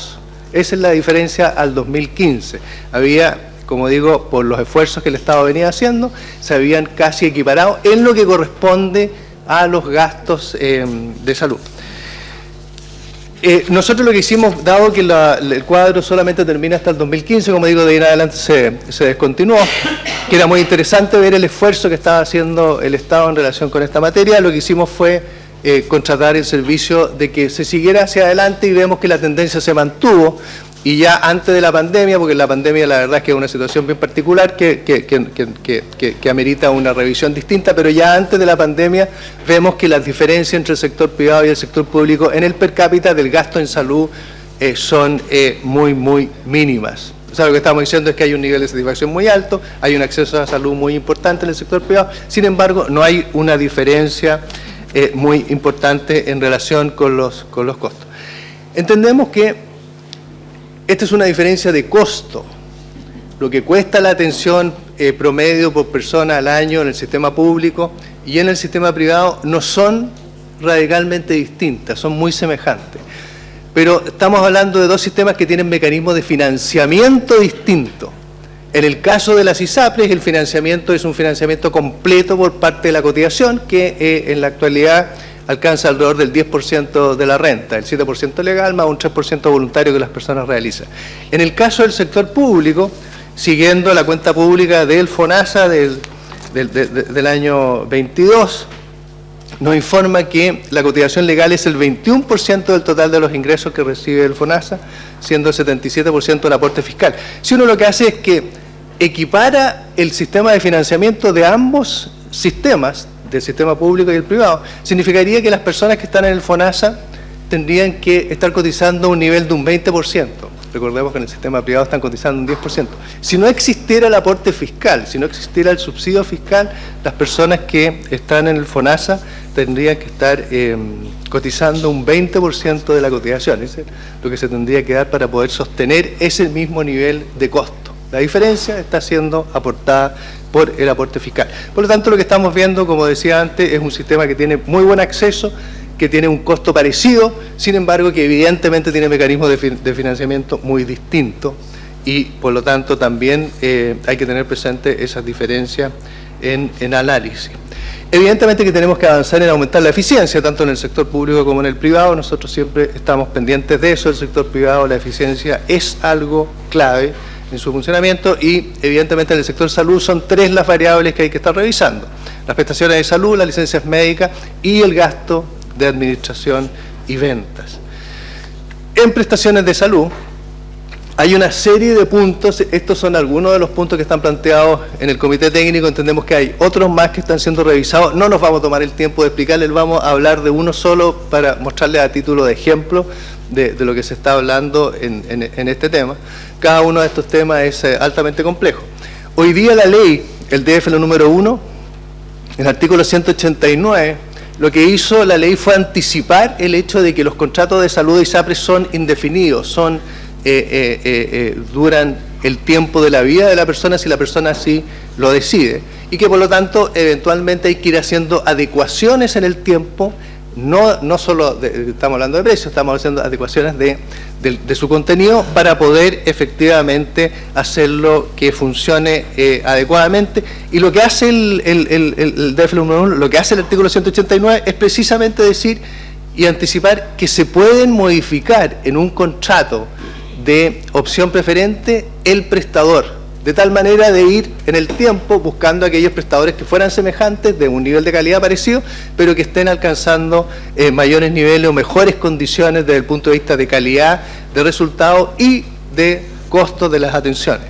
Esa es la diferencia al 2015. Había, como digo, por los esfuerzos que el Estado venía haciendo, se habían casi equiparado en lo que corresponde a los gastos de salud. Nosotros lo que hicimos, dado que el cuadro solamente termina hasta el 2015, como digo, de ahí en adelante se descontinuó, que era muy interesante ver el esfuerzo que estaba haciendo el Estado en relación con esta materia, lo que hicimos fue contratar el servicio de que se siguiera hacia adelante y vemos que la tendencia se mantuvo. Y ya antes de la pandemia, porque la pandemia la verdad es que es una situación bien particular que amerita una revisión distinta, pero ya antes de la pandemia vemos que las diferencias entre el sector privado y el sector público en el per cápita del gasto en salud son muy mínimas. O sea, lo que estamos diciendo es que hay un nivel de satisfacción muy alto, hay un acceso a la salud muy importante en el sector privado, sin embargo no hay una diferencia muy importante en relación con los costos. Entendemos que Esta es una diferencia de costo. Lo que cuesta la atención promedio por persona al año en el sistema público y en el sistema privado no son radicalmente distintas, son muy semejantes. Pero estamos hablando de dos sistemas que tienen mecanismos de financiamiento distintos. En el caso de las ISAPRES, el financiamiento es un financiamiento completo por parte de la cotización, que en la actualidad alcanza alrededor del 10% de la renta, el 7% legal más un 3% voluntario que las personas realizan. En el caso del sector público, siguiendo la cuenta pública del FONASA del año 22, nos informa que la cotización legal es el 21% del total de los ingresos que recibe el FONASA, siendo el 77% del aporte fiscal. Si uno lo que hace es que equipara el sistema de financiamiento de ambos sistemas, del sistema público y el privado, significaría que las personas que están en el FONASA tendrían que estar cotizando a un nivel de un 20%. Recordemos que en el sistema privado están cotizando un 10%. Si no existiera el aporte fiscal, si no existiera el subsidio fiscal, las personas que están en el FONASA tendrían que estar cotizando un 20% de la cotización. Eso es lo que se tendría que dar para poder sostener ese mismo nivel de costo. La diferencia está siendo aportada por el aporte fiscal. Por lo tanto, lo que estamos viendo, como decía antes, es un sistema que tiene muy buen acceso, que tiene un costo parecido, sin embargo que evidentemente tiene mecanismos de financiamiento muy distintos y por lo tanto también hay que tener presente esas diferencias en análisis. Evidentemente que tenemos que avanzar en aumentar la eficiencia, tanto en el sector público como en el privado. Nosotros siempre estamos pendientes de eso. El sector privado, la eficiencia es algo clave en su funcionamiento y evidentemente en el sector salud son tres las variables que hay que estar revisando: las prestaciones de salud, las licencias médicas y el gasto de administración y ventas. En prestaciones de salud hay una serie de puntos. Estos son algunos de los puntos que están planteados en el comité técnico. Entendemos que hay otros más que están siendo revisados. No nos vamos a tomar el tiempo de explicarles, vamos a hablar de uno solo para mostrarles a título de ejemplo de lo que se está hablando en este tema. Cada uno de estos temas es altamente complejo. Hoy día la ley, el DFL número 1, en el artículo 189, lo que hizo la ley fue anticipar el hecho de que los contratos de salud de ISAPRES son indefinidos, duran el tiempo de la vida de la persona si la persona así lo decide, y que por lo tanto eventualmente hay que ir haciendo adecuaciones en el tiempo, no solo estamos hablando de precios, estamos haciendo adecuaciones de su contenido para poder efectivamente hacerlo que funcione adecuadamente. Y lo que hace el DFL 1, lo que hace el artículo 189 es precisamente decir y anticipar que se pueden modificar en un contrato de opción preferente el prestador, de tal manera de ir en el tiempo buscando aquellos prestadores que fueran semejantes, de un nivel de calidad parecido, pero que estén alcanzando mayores niveles o mejores condiciones desde el punto de vista de calidad, de resultados y de costos de las atenciones.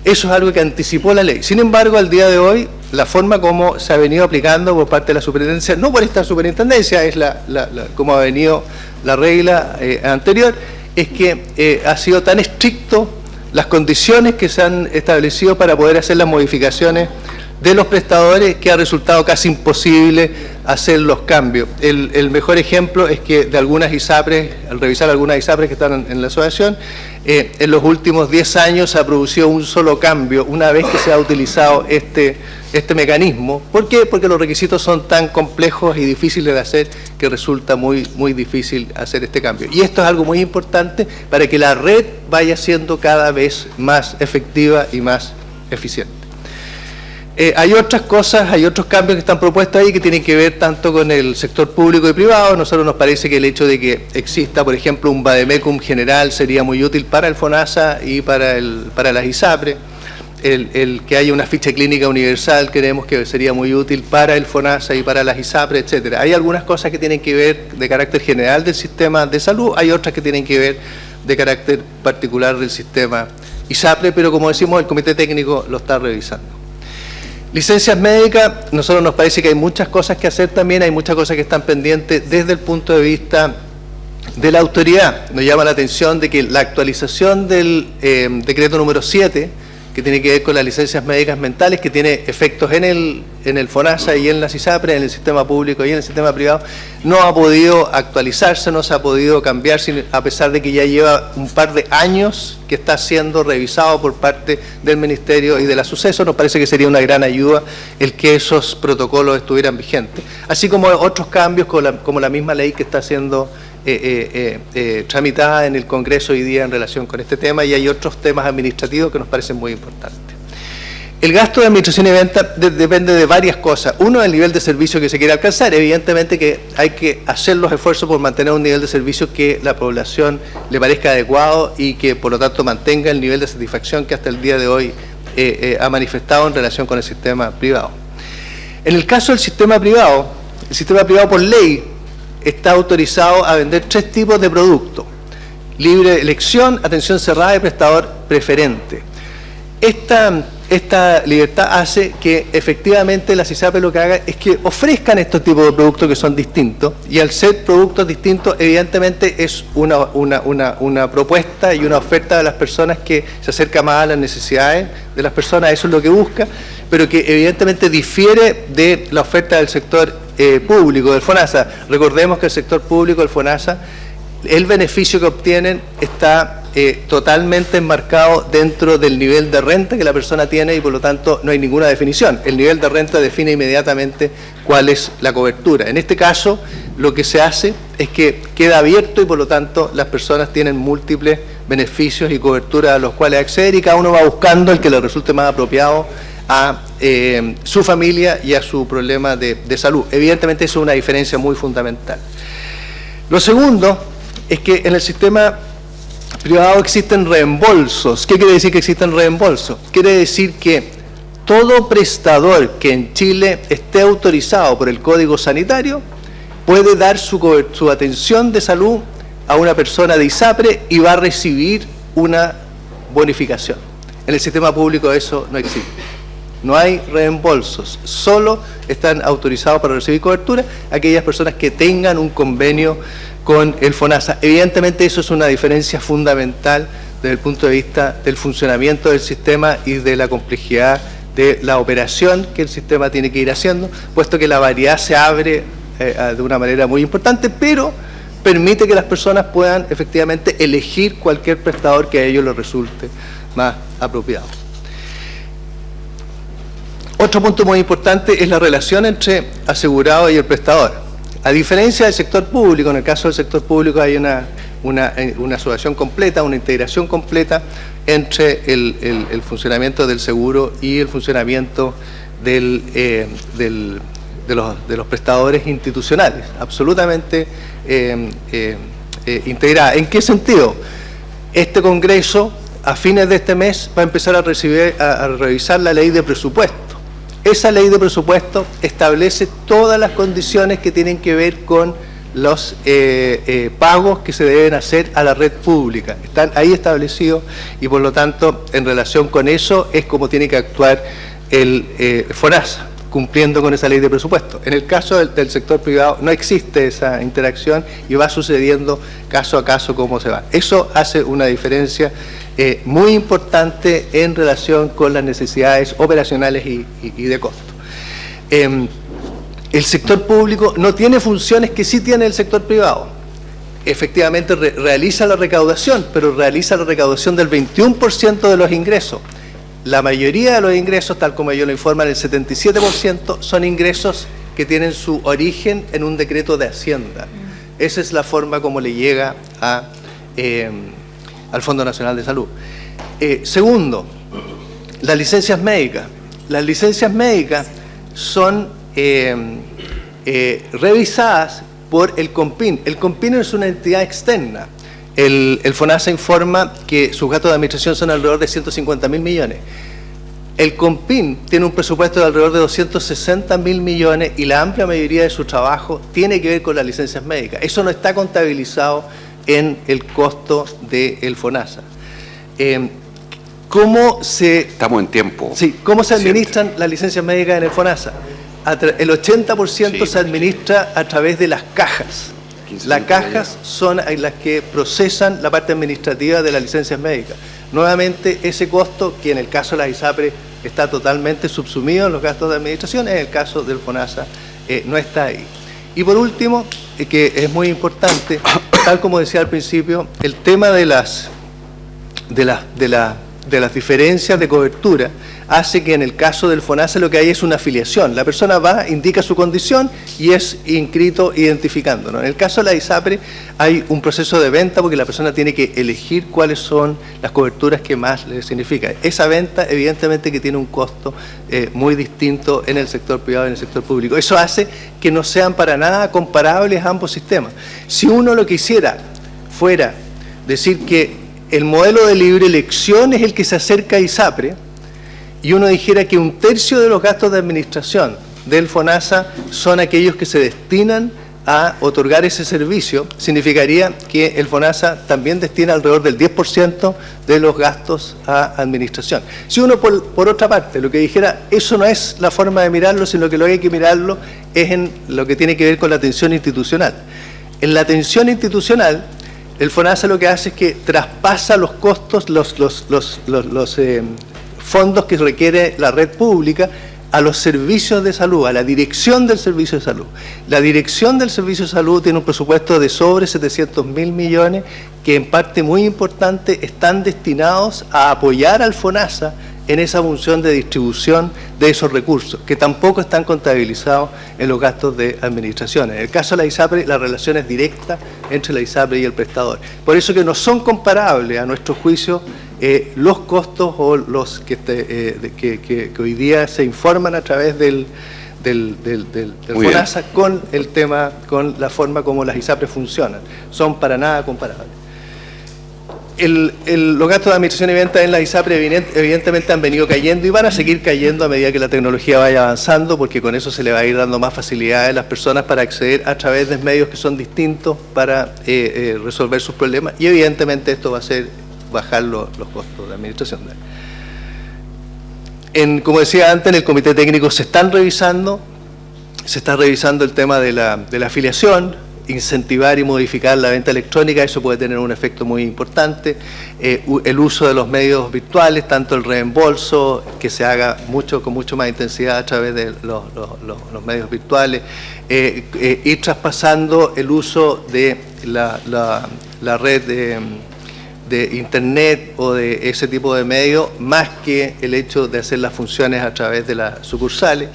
Eso es algo que anticipó la ley. Sin embargo, al día de hoy, la forma como se ha venido aplicando por parte de la superintendencia, no por esta superintendencia, es como ha venido la regla anterior, es que ha sido tan estricto las condiciones que se han establecido para poder hacer las modificaciones de los prestadores que ha resultado casi imposible hacer los cambios. El mejor ejemplo es que de algunas ISAPRES, al revisar algunas ISAPRES que están en la asociación, en los últimos 10 años se ha producido un solo cambio una vez que se ha utilizado este mecanismo. ¿Por qué? Porque los requisitos son tan complejos y difíciles de hacer que resulta muy difícil hacer este cambio. Y esto es algo muy importante para que la red vaya siendo cada vez más efectiva y más eficiente. Hay otras cosas, hay otros cambios que están propuestos ahí que tienen que ver tanto con el sector público y privado. A nosotros nos parece que el hecho de que exista, por ejemplo, un vademecum general sería muy útil para el FONASA y para las ISAPRES. El que haya una ficha clínica universal creemos que sería muy útil para el FONASA y para las ISAPRES, etcétera. Hay algunas cosas que tienen que ver de carácter general del sistema de salud, hay otras que tienen que ver de carácter particular del sistema ISAPRE, pero como decimos, el comité técnico lo está revisando. Licencias médicas, nosotros nos parece que hay muchas cosas que hacer también, hay muchas cosas que están pendientes desde el punto de vista de la autoridad. Nos llama la atención de que la actualización del decreto número 7, que tiene que ver con las licencias médicas mentales, que tiene efectos en el FONASA y en la CISAPRE, en el sistema público y en el sistema privado, no ha podido actualizarse, no se ha podido cambiar, a pesar de que ya lleva un par de años que está siendo revisado por parte del Ministerio y de la Suceso. Nos parece que sería una gran ayuda el que esos protocolos estuvieran vigentes, así como otros cambios como la misma ley que está siendo tramitada en el Congreso hoy día en relación con este tema, y hay otros temas administrativos que nos parecen muy importantes. El gasto de administración y venta depende de varias cosas. Uno, el nivel de servicio que se quiere alcanzar. Evidentemente que hay que hacer los esfuerzos por mantener un nivel de servicio que la población le parezca adecuado y que por lo tanto mantenga el nivel de satisfacción que hasta el día de hoy ha manifestado en relación con el sistema privado. En el caso del sistema privado, el sistema privado por ley está autorizado a vender 3 tipos de productos: libre elección, atención cerrada y prestador preferente. Esta libertad hace que efectivamente la CISAPRE lo que haga es que ofrezcan estos tipos de productos que son distintos, y al ser productos distintos evidentemente es una propuesta y una oferta de las personas que se acerca más a las necesidades de las personas. Eso es lo que busca, pero que evidentemente difiere de la oferta del sector público, del FONASA. Recordemos que el sector público del FONASA, el beneficio que obtienen está totalmente enmarcado dentro del nivel de renta que la persona tiene, y por lo tanto no hay ninguna definición. El nivel de renta define inmediatamente cuál es la cobertura. En este caso, lo que se hace es que queda abierto y por lo tanto las personas tienen múltiples beneficios y coberturas a los cuales acceder, y cada uno va buscando el que le resulte más apropiado a su familia y a su problema de salud. Evidentemente eso es una diferencia muy fundamental. Lo segundo es que en el sistema privado existen reembolsos. ¿Qué quiere decir que existen reembolsos? Quiere decir que todo prestador que en Chile esté autorizado por el Código Sanitario puede dar su atención de salud a una persona de ISAPRE y va a recibir una bonificación. En el sistema público eso no existe. No hay reembolsos, solo están autorizados para recibir cobertura aquellas personas que tengan un convenio con el FONASA. Evidentemente eso es una diferencia fundamental desde el punto de vista del funcionamiento del sistema y de la complejidad de la operación que el sistema tiene que ir haciendo, puesto que la variedad se abre de una manera muy importante, pero permite que las personas puedan efectivamente elegir cualquier prestador que a ellos les resulte más apropiado. Otro punto muy importante es la relación entre asegurado y el prestador. A diferencia del sector público, en el caso del sector público hay una asociación completa, una integración completa entre el funcionamiento del seguro y el funcionamiento de los prestadores institucionales, absolutamente integrada. ¿En qué sentido? Este Congreso, a fines de este mes, va a empezar a revisar la ley de presupuesto. Esa ley de presupuesto establece todas las condiciones que tienen que ver con los pagos que se deben hacer a la red pública. Están ahí establecidos y por lo tanto en relación con eso es como tiene que actuar el FONASA, cumpliendo con esa ley de presupuesto. En el caso del sector privado no existe esa interacción y va sucediendo caso a caso cómo se va. Eso hace una diferencia muy importante en relación con las necesidades operacionales y de costo. El sector público no tiene funciones que sí tiene el sector privado. Efectivamente realiza la recaudación, pero realiza la recaudación del 21% de los ingresos. La mayoría de los ingresos, tal como ellos lo informan, el 77% son ingresos que tienen su origen en un decreto de Hacienda. Esa es la forma como le llega al Fondo Nacional de Salud. Segundo, las licencias médicas. Las licencias médicas son revisadas por el COMPIN. El COMPIN es una entidad externa. El FONASA informa que sus gastos de administración son alrededor de 150.000 millones. El COMPIN tiene un presupuesto de alrededor de 260.000 millones y la amplia mayoría de su trabajo tiene que ver con las licencias médicas. Eso no está contabilizado en el costo del FONASA. Estamos en tiempo. Sí, ¿cómo se administran las licencias médicas en el FONASA? El 80% se administra a través de las cajas. Las cajas son las que procesan la parte administrativa de las licencias médicas. Nuevamente, ese costo, que en el caso de la ISAPRE está totalmente subsumido en los gastos de administración, en el caso del FONASA no está ahí. Y por último, que es muy importante, tal como decía al principio, el tema de las diferencias de cobertura hace que en el caso del FONASA lo que hay es una afiliación. La persona va, indica su condición y es inscrito identificándonos. En el caso de la ISAPRE hay un proceso de venta porque la persona tiene que elegir cuáles son las coberturas que más le significa. Esa venta evidentemente que tiene un costo muy distinto en el sector privado y en el sector público. Eso hace que no sean para nada comparables ambos sistemas. Si uno lo que hiciera fuera decir que el modelo de libre elección es el que se acerca a ISAPRE, y uno dijera que 1/3 de los gastos de administración del FONASA son aquellos que se destinan a otorgar ese servicio, significaría que el FONASA también destina alrededor del 10% de los gastos a administración. Si uno, por otra parte, lo que dijera, eso no es la forma de mirarlo, sino que lo que hay que mirarlo es en lo que tiene que ver con la atención institucional. En la atención institucional, el FONASA lo que hace es que traspasa los costos, los fondos que requiere la red pública a los servicios de salud, a la dirección del servicio de salud. La dirección del servicio de salud tiene un presupuesto de sobre 700.000 millones que en parte muy importante están destinados a apoyar al FONASA en esa función de distribución de esos recursos, que tampoco están contabilizados en los gastos de administración. En el caso de la ISAPRE, la relación es directa entre la ISAPRE y el prestador. Por eso que no son comparables, a nuestro juicio, los costos o los que hoy día se informan a través del FONASA con el tema, con la forma como las ISAPRE funcionan. Son para nada comparables. Los gastos de administración y venta en la ISAPRE evidentemente han venido cayendo y van a seguir cayendo a medida que la tecnología vaya avanzando, porque con eso se le va a ir dando más facilidades a las personas para acceder a través de medios que son distintos para resolver sus problemas, y evidentemente esto va a hacer bajar los costos de administración. Como decía antes, en el comité técnico se está revisando el tema de la afiliación, incentivar y modificar la venta electrónica. Eso puede tener un efecto muy importante. El uso de los medios virtuales, tanto el reembolso, que se haga con mucho más intensidad a través de los medios virtuales, ir traspasando el uso de la red de internet o de ese tipo de medios, más que el hecho de hacer las funciones a través de las sucursales.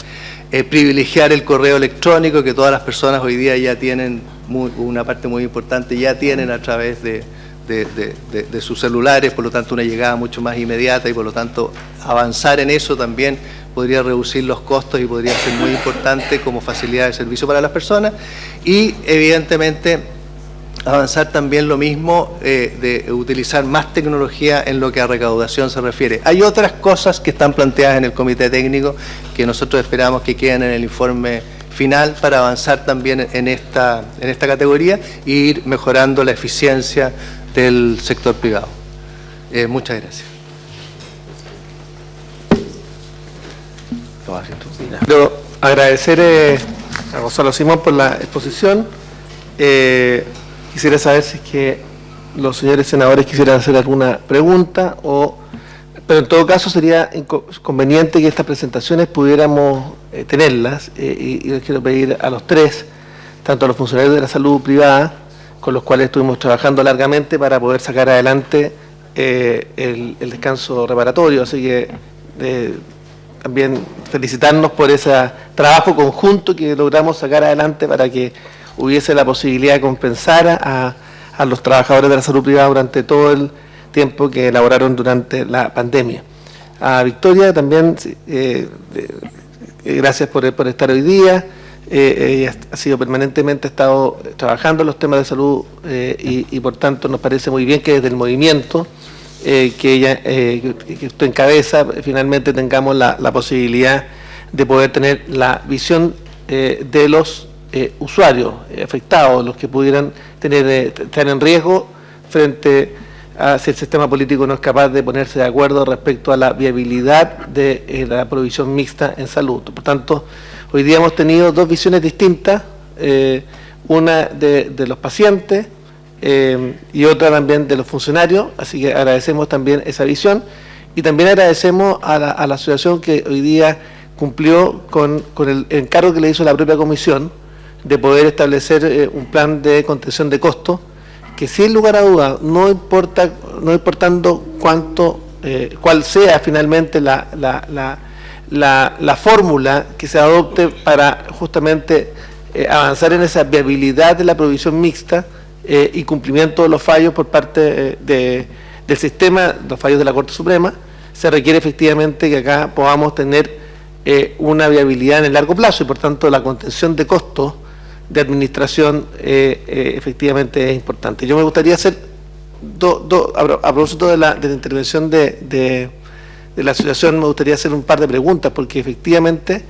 Privilegiar el correo electrónico, que todas las personas hoy día ya tienen, una parte muy importante, ya tienen a través de sus celulares, por lo tanto una llegada mucho más inmediata, y por lo tanto avanzar en eso también podría reducir los costos y podría ser muy importante como facilidad de servicio para las personas. Y evidentemente avanzar también lo mismo de utilizar más tecnología en lo que a recaudación se refiere. Hay otras cosas que están planteadas en el comité técnico que nosotros esperamos que queden en el informe final para avanzar también en esta categoría e ir mejorando la eficiencia del sector privado. Muchas gracias. Quiero agradecer a Gonzalo Simón por la exposición. Quisiera saber si es que los señores senadores quisieran hacer alguna pregunta, pero en todo caso sería conveniente que estas presentaciones pudiéramos tenerlas, y les quiero pedir a los tres, tanto a los funcionarios de la salud privada, con los cuales estuvimos trabajando largamente para poder sacar adelante el descanso reparatorio, así que también felicitarnos por ese trabajo conjunto que logramos sacar adelante para que hubiese la posibilidad de compensar a los trabajadores de la salud privada durante todo el tiempo que elaboraron durante la pandemia. A Victoria también, gracias por estar hoy día. Ella ha sido permanentemente, ha estado trabajando en los temas de salud y por tanto nos parece muy bien que desde el movimiento que usted encabeza, finalmente tengamos la posibilidad de poder tener la visión de los usuarios afectados, los que pudieran estar en riesgo frente a si el sistema político no es capaz de ponerse de acuerdo respecto a la viabilidad de la provisión mixta en salud. Por tanto, hoy día hemos tenido dos visiones distintas, una de los pacientes y otra también de los funcionarios, así que agradecemos también esa visión y también agradecemos a la asociación que hoy día cumplió con el encargo que le hizo la propia comisión de poder establecer un plan de contención de costos que sin lugar a dudas, no importando cuál sea finalmente la fórmula que se adopte para justamente avanzar en esa viabilidad de la provisión mixta y cumplimiento de los fallos por parte del sistema, los fallos de la Corte Suprema, se requiere efectivamente que acá podamos tener una viabilidad en el largo plazo y por tanto la contención de costos de administración efectivamente es importante. Yo me gustaría hacer, a propósito de la intervención de la asociación, me gustaría hacer un par de preguntas, porque efectivamente,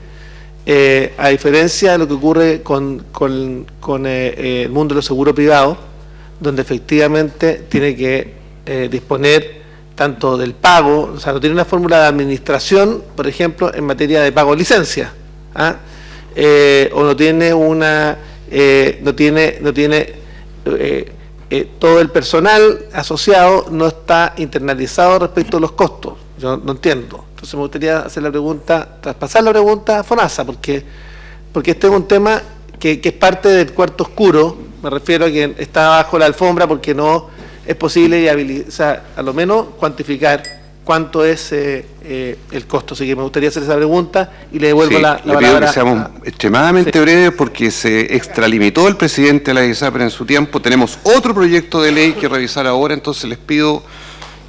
a diferencia de lo que ocurre con el mundo de los seguros privados, donde efectivamente tiene que disponer tanto del pago, o sea, no tiene una fórmula de administración, por ejemplo, en materia de pago de licencia, o no tiene todo el personal asociado no está internalizado respecto a los costos. Yo no entiendo. Entonces me gustaría hacer la pregunta, traspasar la pregunta a FONASA, porque este es un tema que es parte del cuarto oscuro. Me refiero a que está bajo la alfombra porque no es posible viabilizar, a lo menos cuantificar cuánto es el costo. Así que me gustaría hacer esa pregunta y le devuelvo la le pido palabra. que seamos extremadamente breves porque se extralimitó el presidente de la ISAPRE en su tiempo. Tenemos otro proyecto de ley que revisar ahora, entonces les pido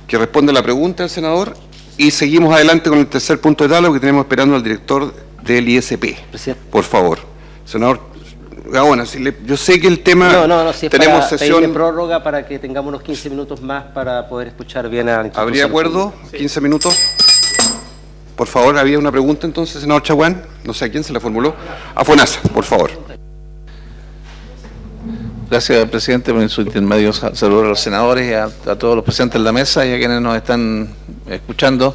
que responda la pregunta del senador y seguimos adelante con el tercer punto de diálogo que tenemos esperando al director del ISP. Por favor, senador Gaona, yo sé que el tema... No, si es tenemos para sesión... pedirle prórroga para que tengamos unos 15 minutos más para poder escuchar bien a la institución. ¿Habría acuerdo? 15 minutos. Por favor, había una pregunta entonces, senador Chaguán. No sé a quién se la formuló. A FONASA, por favor. Gracias, presidente, por su intermedio. Saludos a los senadores y a todos los presentes en la mesa y a quienes nos están escuchando.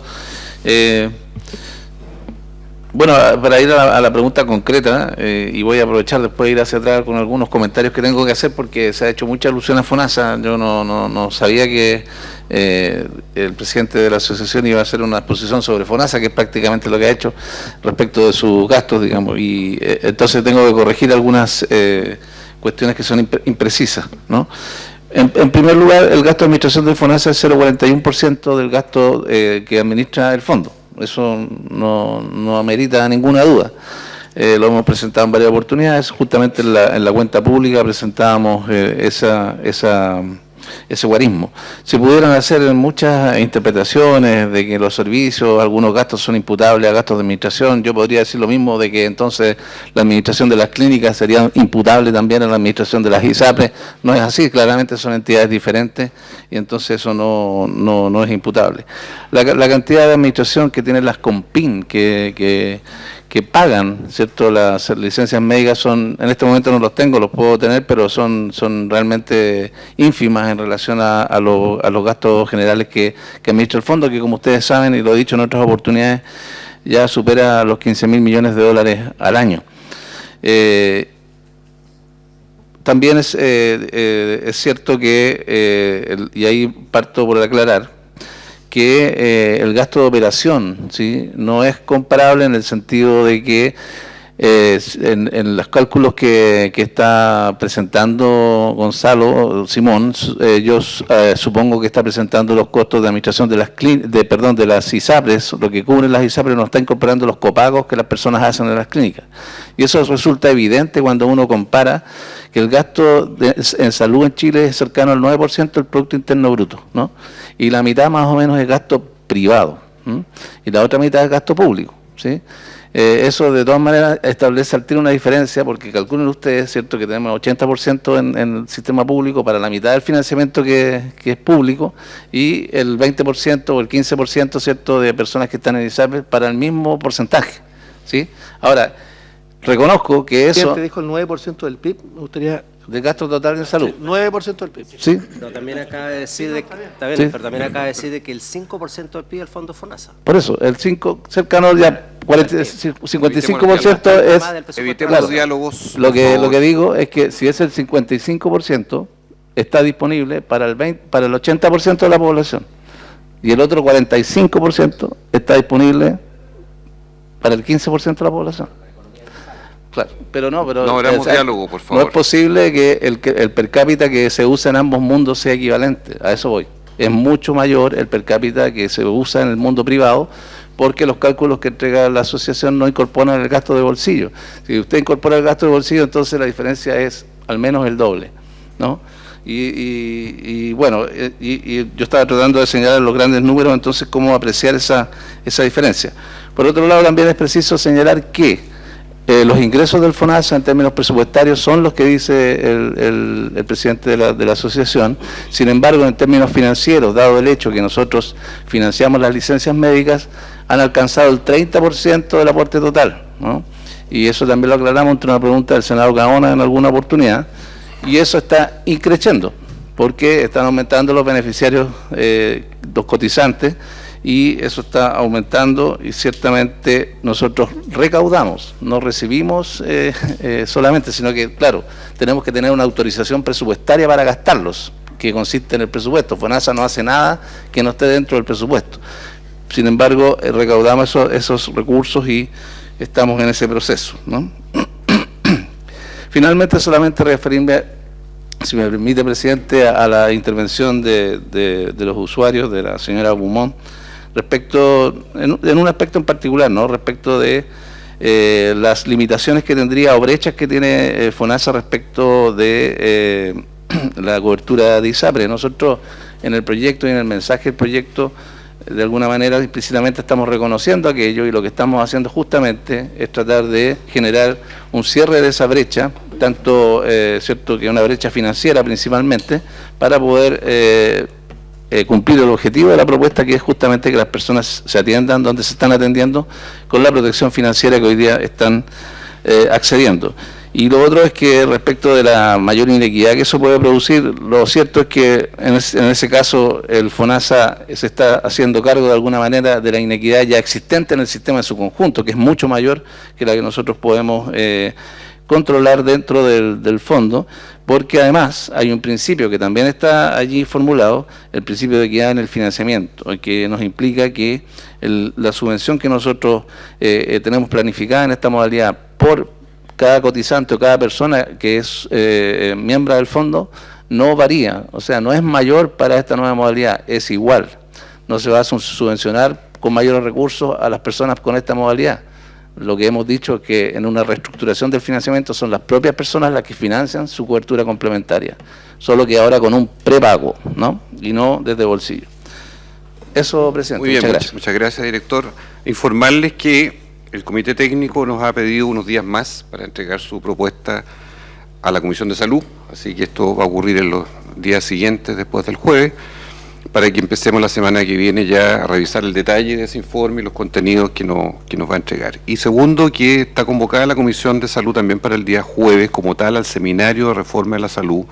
Bueno, para ir a la pregunta concreta, y voy a aprovechar después de ir hacia atrás con algunos comentarios que tengo que hacer porque se ha hecho mucha alusión a FONASA. Yo no sabía que el presidente de la asociación iba a hacer una exposición sobre FONASA, que es prácticamente lo que ha hecho respecto de sus gastos, digamos, y entonces tengo que corregir algunas cuestiones que son imprecisas, ¿no? En primer lugar, el gasto de administración de FONASA es 0,41% del gasto que administra el fondo. Eso no amerita ninguna duda. Lo hemos presentado en varias oportunidades. Justamente en la cuenta pública presentábamos ese guarismo. Se pudieran hacer muchas interpretaciones de que los servicios, algunos gastos son imputables a gastos de administración. Yo podría decir lo mismo de que entonces la administración de las clínicas sería imputable también a la administración de las ISAPRE. No es así, claramente son entidades diferentes y entonces eso no es imputable. La cantidad de administración que tienen las COMPIN, que pagan, ¿cierto? Las licencias médicas son, en este momento no los tengo, los puedo tener, pero son realmente ínfimas en relación a los gastos generales que administra el fondo, que como ustedes saben, y lo he dicho en otras oportunidades, ya supera los 15.000 millones de dólares al año. También es cierto que, y ahí parto por aclarar, que el gasto de operación, ¿sí?, no es comparable en el sentido de que en los cálculos que está presentando Gonzalo Simón, yo supongo que está presentando los costos de administración de las ISAPRES, lo que cubren las ISAPRES no está incorporando los copagos que las personas hacen en las clínicas. Y eso resulta evidente cuando uno compara que el gasto en salud en Chile es cercano al 9% del Producto Interno Bruto, ¿no? Y la mitad más o menos es gasto privado, ¿sí? Y la otra mitad es gasto público, ¿sí? Eso de todas maneras establece al tiro una diferencia, porque calculen ustedes, ¿cierto?, que tenemos 80% en el sistema público para la mitad del financiamiento que es público y el 20% o el 15%, ¿cierto?, de personas que están en ISAPRE para el mismo porcentaje, ¿sí? Ahora, reconozco que eso... ¿Quién te dijo el 9% del PIB? Me gustaría del gasto total en salud. 9% del PIB. ¿Sí? Pero también acaba de decir de, está bien, Sí. pero también acaba de decir de que el 5% del PIB del Fondo FONASA. Por eso, el 5, cercano ya 55% es... Evitemos claro, diálogos. Lo por que favor. digo es que si es el 55%, está disponible para el 80% de la población. Y el otro 45% está disponible para el 15% de la población. Claro, pero no, No, hagamos diálogo, por favor. No es posible que el per cápita que se usa en ambos mundos sea equivalente, a eso voy. Es mucho mayor el per cápita que se usa en el mundo privado, porque los cálculos que entrega la asociación no incorporan el gasto de bolsillo. Si usted incorpora el gasto de bolsillo, entonces la diferencia es al menos el doble, ¿no? Y bueno, yo estaba tratando de señalar los grandes números, entonces cómo apreciar esa diferencia. Por otro lado, también es preciso señalar que los ingresos del FONASA en términos presupuestarios son los que dice el presidente de la asociación. Sin embargo, en términos financieros, dado el hecho que nosotros financiamos las licencias médicas, han alcanzado el 30% del aporte total, ¿no? Y eso también lo aclaramos entre una pregunta del senador Gaona en alguna oportunidad. Y eso está increciendo, porque están aumentando los beneficiarios, los cotizantes, y eso está aumentando, y ciertamente nosotros recaudamos, no recibimos solamente, sino que, claro, tenemos que tener una autorización presupuestaria para gastarlos, que consiste en el presupuesto. FONASA no hace nada que no esté dentro del presupuesto. Sin embargo, recaudamos esos recursos y estamos en ese proceso, ¿no? Finalmente, solamente referirme, si me permite, presidente, a la intervención de los usuarios, de la señora Beaumont, respecto, en un aspecto en particular, ¿no? Respecto de las limitaciones que tendría o brechas que tiene FONASA respecto de la cobertura de ISAPRE. Nosotros, en el proyecto y en el mensaje del proyecto, de alguna manera explícitamente estamos reconociendo aquello, y lo que estamos haciendo justamente es tratar de generar un cierre de esa brecha, tanto cierto que una brecha financiera principalmente, para poder cumplir el objetivo de la propuesta, que es justamente que las personas se atiendan donde se están atendiendo con la protección financiera que hoy día están accediendo. Y lo otro es que respecto de la mayor inequidad que eso puede producir, lo cierto es que en ese caso el FONASA se está haciendo cargo de alguna manera de la inequidad ya existente en el sistema en su conjunto, que es mucho mayor que la que nosotros podemos controlar dentro del fondo, porque además hay un principio que también está allí formulado, el principio de equidad en el financiamiento, que nos implica que la subvención que nosotros tenemos planificada en esta modalidad por cada cotizante o cada persona que es miembro del fondo no varía, o sea, no es mayor para esta nueva modalidad, es igual. No se va a subvencionar con mayores recursos a las personas con esta modalidad. Lo que hemos dicho es que en una reestructuración del financiamiento son las propias personas las que financian su cobertura complementaria, solo que ahora con un prepago, ¿no? Y no desde bolsillo. Eso, presidente. Muy bien, muchas gracias. muchas gracias, director. Informarles que el Comité Técnico nos ha pedido unos días más para entregar su propuesta a la Comisión de Salud, así que esto va a ocurrir en los días siguientes, después del jueves, para que empecemos la semana que viene ya a revisar el detalle de ese informe y los contenidos que nos va a entregar. Y segundo, que está convocada la Comisión de Salud también para el día jueves, como tal, al Seminario de Reforma de la Salud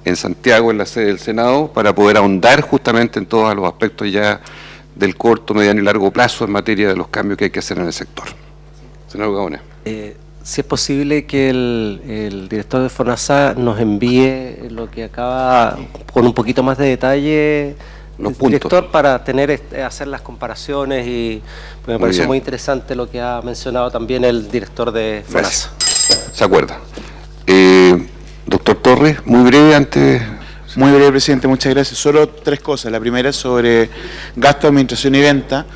en Santiago, en la sede del Senado, para poder ahondar justamente en todos los aspectos ya del corto, mediano y largo plazo en materia de los cambios que hay que hacer en el sector. Senador Gaona. Si es posible que el director de FONASA nos envíe lo que acaba, con un poquito más de detalle, los puntos, director, para hacer las comparaciones, y me parece muy interesante lo que ha mencionado también el director de FONASA. Gracias. Se acuerda. Doctor Torres, muy breve antes. Muy breve, presidente, muchas gracias. Solo tres cosas. La primera es sobre gasto, administración y venta.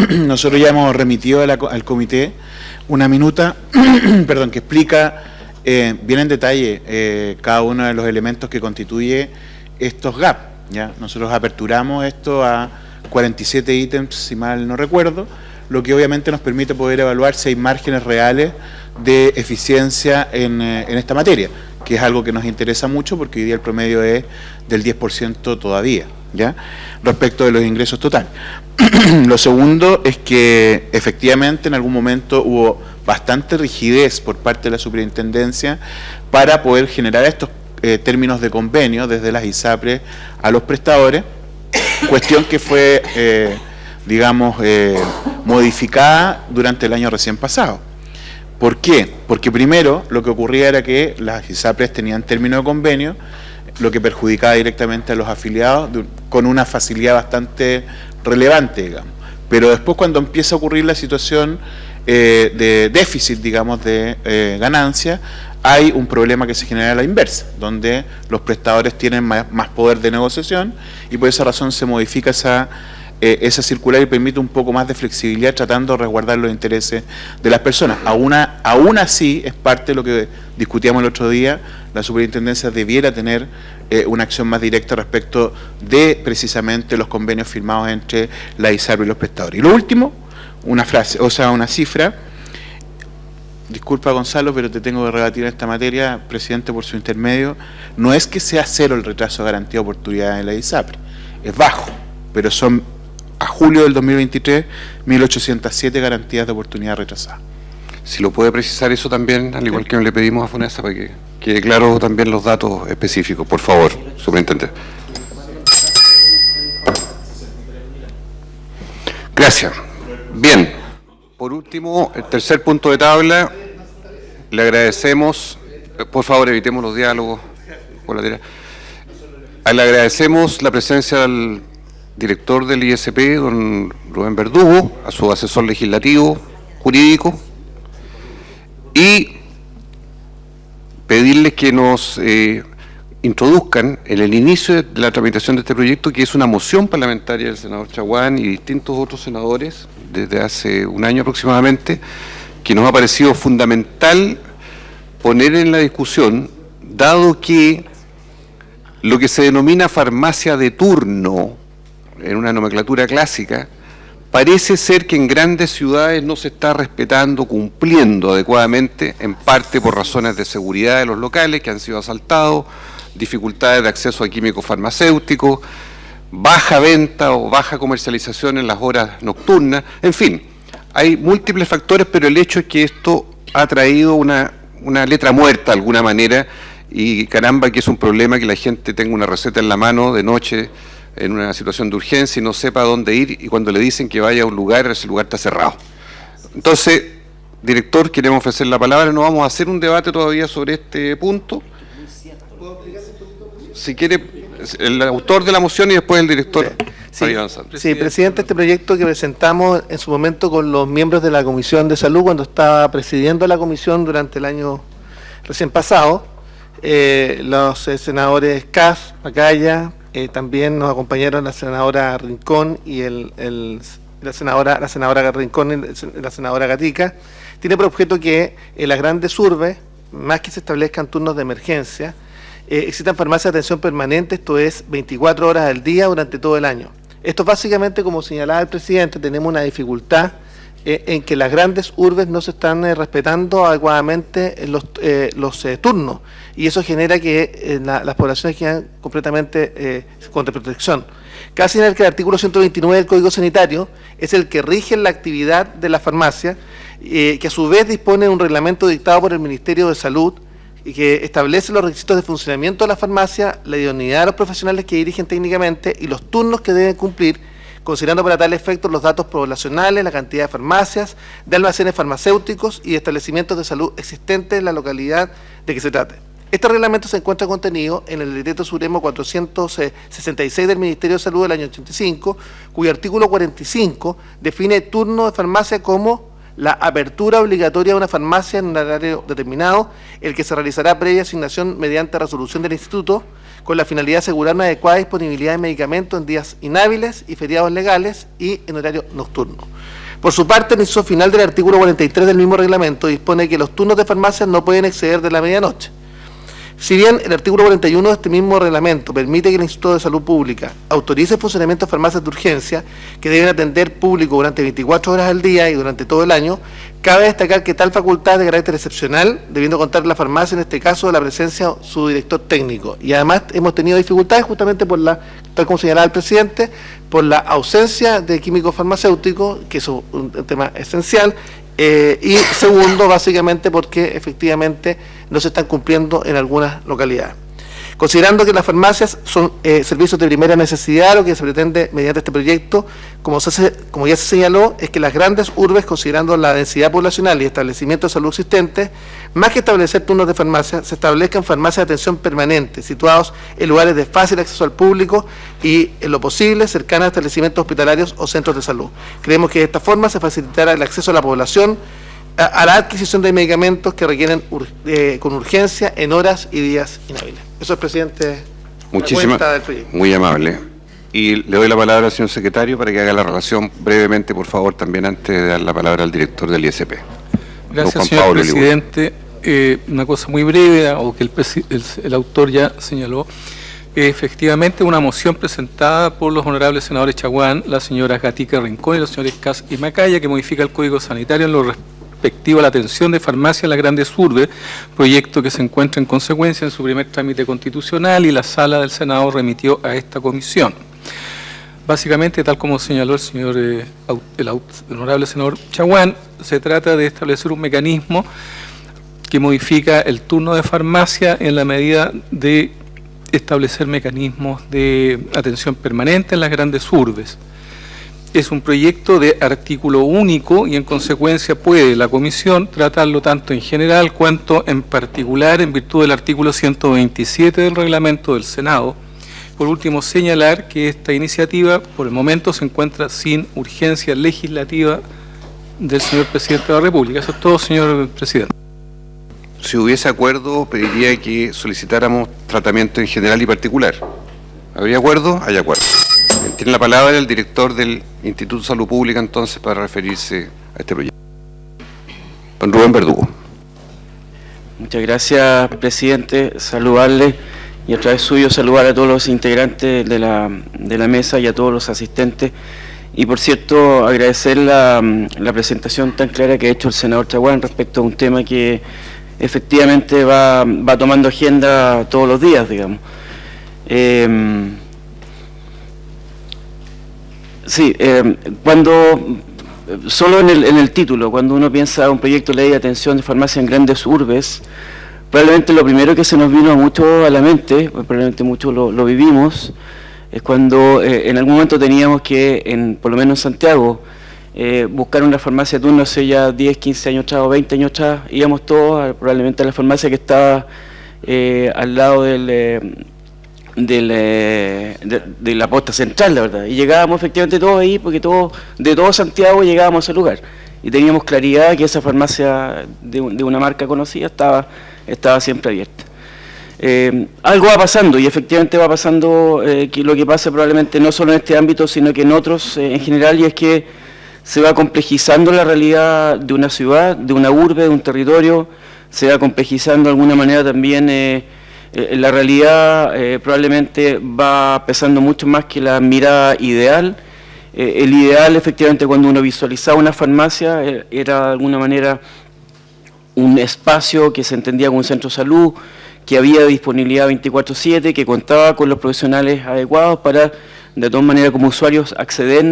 Nosotros ya hemos remitido al comité una minuta perdón, que explica bien en detalle cada uno de los elementos que constituye estos GAP, ¿ya? Nosotros aperturamos esto a 47 ítems, si mal no recuerdo, lo que obviamente nos permite poder evaluar si hay márgenes reales de eficiencia en esta materia, que es algo que nos interesa mucho porque hoy día el promedio es del 10% todavía, ¿ya? Respecto de los ingresos totales. Lo segundo es que efectivamente en algún momento hubo bastante rigidez por parte de la superintendencia para poder generar estos términos de convenio desde las ISAPRES a los prestadores, cuestión que fue, modificada durante el año recién pasado. ¿Por qué? Porque primero lo que ocurría era que las ISAPRES tenían término de convenio, lo que perjudicaba directamente a los afiliados con una facilidad bastante relevante, digamos. Pero después, cuando empieza a ocurrir la situación de déficit, digamos, de ganancia, hay un problema que se genera a la inversa, donde los prestadores tienen más poder de negociación y por esa razón se modifica esa circular y permite un poco más de flexibilidad tratando de resguardar los intereses de las personas. Aún así, es parte de lo que discutíamos el otro día, la superintendencia debiera tener una acción más directa respecto de precisamente los convenios firmados entre la ISAPRE y los prestadores. Y lo último, una cifra. Disculpa, Gonzalo, pero te tengo que rebatir en esta materia, presidente, por su intermedio. No es que sea cero el retraso de garantía de oportunidad en la ISAPRE, es bajo, pero son, a julio del 2023, 1.807 garantías de oportunidad retrasadas. Si lo puede precisar eso también, al igual que le pedimos a FONASA, para que quede claro también los datos específicos, por favor, superintendente. Gracias. Bien. Por último, el tercer punto de tabla, le agradecemos, por favor evitemos los diálogos colaterales. Le agradecemos la presencia del director del ISP, don Rubén Verdugo, a su asesor legislativo, jurídico, y pedirles que nos introduzcan en el inicio de la tramitación de este proyecto, que es una moción parlamentaria del senador Chaguán y distintos otros senadores desde hace un año aproximadamente, que nos ha parecido fundamental poner en la discusión, dado que lo que se denomina farmacia de turno, en una nomenclatura clásica, parece ser que en grandes ciudades no se está respetando, cumpliendo adecuadamente, en parte por razones de seguridad de los locales que han sido asaltados, dificultades de acceso a químicos farmacéuticos, baja venta o baja comercialización en las horas nocturnas, en fin, hay múltiples factores, pero el hecho es que esto ha traído una letra muerta de alguna manera, y caramba que es un problema que la gente tenga una receta en la mano de noche en una situación de urgencia y no sepa dónde ir, y cuando le dicen que vaya a un lugar, ese lugar está cerrado. Entonces, director, queremos ofrecer la palabra, no vamos a hacer un debate todavía sobre este punto. Si quiere, el autor de la moción y después el director. Sí, presidente, este proyecto que presentamos en su momento con los miembros de la Comisión de Salud, cuando estaba presidiendo la comisión durante el año recién pasado, los senadores Kass, Macaya, también nos acompañaron la senadora Rincón y la senadora Rincón y la senadora Gatica. Tiene por objeto que en las grandes urbes, más que se establezcan turnos de emergencia, existan farmacias de atención permanente, esto es 24 horas al día durante todo el año. Esto básicamente, como señalaba el presidente, tenemos una dificultad en que las grandes urbes no se están respetando adecuadamente los turnos, y eso genera que las poblaciones quedan completamente contra protección. Cabe señalar que el artículo 129 del Código Sanitario es el que rige la actividad de la farmacia, que a su vez dispone de un reglamento dictado por el Ministerio de Salud y que establece los requisitos de funcionamiento de la farmacia, la idoneidad de los profesionales que dirigen técnicamente y los turnos que deben cumplir, considerando para tal efecto los datos poblacionales, la cantidad de farmacias, de almacenes farmacéuticos y de establecimientos de salud existentes en la localidad de que se trate. Este reglamento se encuentra contenido en el Decreto Supremo 466 del Ministerio de Salud del año 85, cuyo artículo 45 define turno de farmacia como la apertura obligatoria de una farmacia en un horario determinado, el que se realizará previa asignación mediante resolución del Instituto, con la finalidad de asegurar una adecuada disponibilidad de medicamentos en días inhábiles y feriados legales y en horario nocturno. Por su parte, el inciso final del artículo 43 del mismo reglamento dispone que los turnos de farmacias no pueden exceder de la medianoche. Si bien el artículo 41 de este mismo reglamento permite que el Instituto de Salud Pública autorice el funcionamiento de farmacias de urgencia que deben atender público durante 24 horas al día y durante todo el año, cabe destacar que tal facultad es de carácter excepcional, debiendo contar la farmacia, en este caso, de la presencia de su director técnico. Y además hemos tenido dificultades justamente por tal como señalaba el presidente, por la ausencia de químicos farmacéuticos, que es un tema esencial, y segundo, básicamente porque efectivamente no se están cumpliendo en algunas localidades. Considerando que las farmacias son servicios de primera necesidad, lo que se pretende mediante este proyecto, como ya se señaló, es que las grandes urbes, considerando la densidad poblacional y establecimientos de salud existentes, más que establecer turnos de farmacia, se establezcan farmacias de atención permanente, situados en lugares de fácil acceso al público y, en lo posible, cercanas a establecimientos hospitalarios o centros de salud. Creemos que de esta forma se facilitará el acceso a la población a la adquisición de medicamentos que requieren con urgencia en horas y días inhábiles. Eso es, presidente. Muchísimas, muy amable. Y le doy la palabra al señor secretario para que haga la relación brevemente, por favor, también antes de dar la palabra al director del ISP. Gracias, señor presidente. Una cosa muy breve, o que el autor ya señaló. Efectivamente, una moción presentada por los honorables senadores Chaguán, la señora Gatica Rincón y los señores Cas y Macaya, que modifica el Código Sanitario en lo respectivo a la atención de farmacia en las grandes urbes, proyecto que se encuentra en consecuencia en su primer trámite constitucional y la sala del Senado remitió a esta comisión. Básicamente, tal como señaló el señor el honorable senador Chaguán, se trata de establecer un mecanismo que modifica el turno de farmacia en la medida de establecer mecanismos de atención permanente en las grandes urbes. Es un proyecto de artículo único y en consecuencia puede la comisión tratarlo tanto en general cuanto en particular en virtud del artículo 127 del reglamento del Senado. Por último, señalar que esta iniciativa por el momento se encuentra sin urgencia legislativa del señor presidente de la República. Eso es todo, señor presidente. Si hubiese acuerdo, pediría que solicitáramos tratamiento en general y particular. ¿Habría acuerdo? Hay acuerdo. Tiene la palabra el director del Instituto de Salud Pública, entonces, para referirse a este proyecto. Don Rubén Verdugo. Muchas gracias, presidente. Saludarle y a través suyo saludar a todos los integrantes de la mesa y a todos los asistentes. Y, por cierto, agradecer la presentación tan clara que ha hecho el senador Chaguán respecto a un tema que efectivamente va tomando agenda todos los días, digamos. Cuando, solo en el título, cuando uno piensa un proyecto de ley de atención de farmacia en grandes urbes, probablemente lo primero que se nos vino mucho a la mente, probablemente mucho lo vivimos, es cuando en algún momento teníamos que, por lo menos en Santiago, buscar una farmacia de turno hace ya 10, 15 años atrás o 20 años atrás, íbamos todos probablemente a la farmacia que estaba al lado de la posta central, la verdad, y llegábamos efectivamente todos ahí, porque de todo Santiago llegábamos a ese lugar, y teníamos claridad que esa farmacia de una marca conocida estaba siempre abierta. Algo va pasando, y efectivamente va pasando lo que pasa probablemente no solo en este ámbito, sino que en otros en general, y es que se va complejizando la realidad de una ciudad, de una urbe, de un territorio, se va complejizando de alguna manera también la realidad, probablemente va pesando mucho más que la mirada ideal. El ideal, efectivamente, cuando uno visualizaba una farmacia, era de alguna manera un espacio que se entendía como un centro de salud, que había disponibilidad 24/7, que contaba con los profesionales adecuados para, de todas maneras, como usuarios, acceder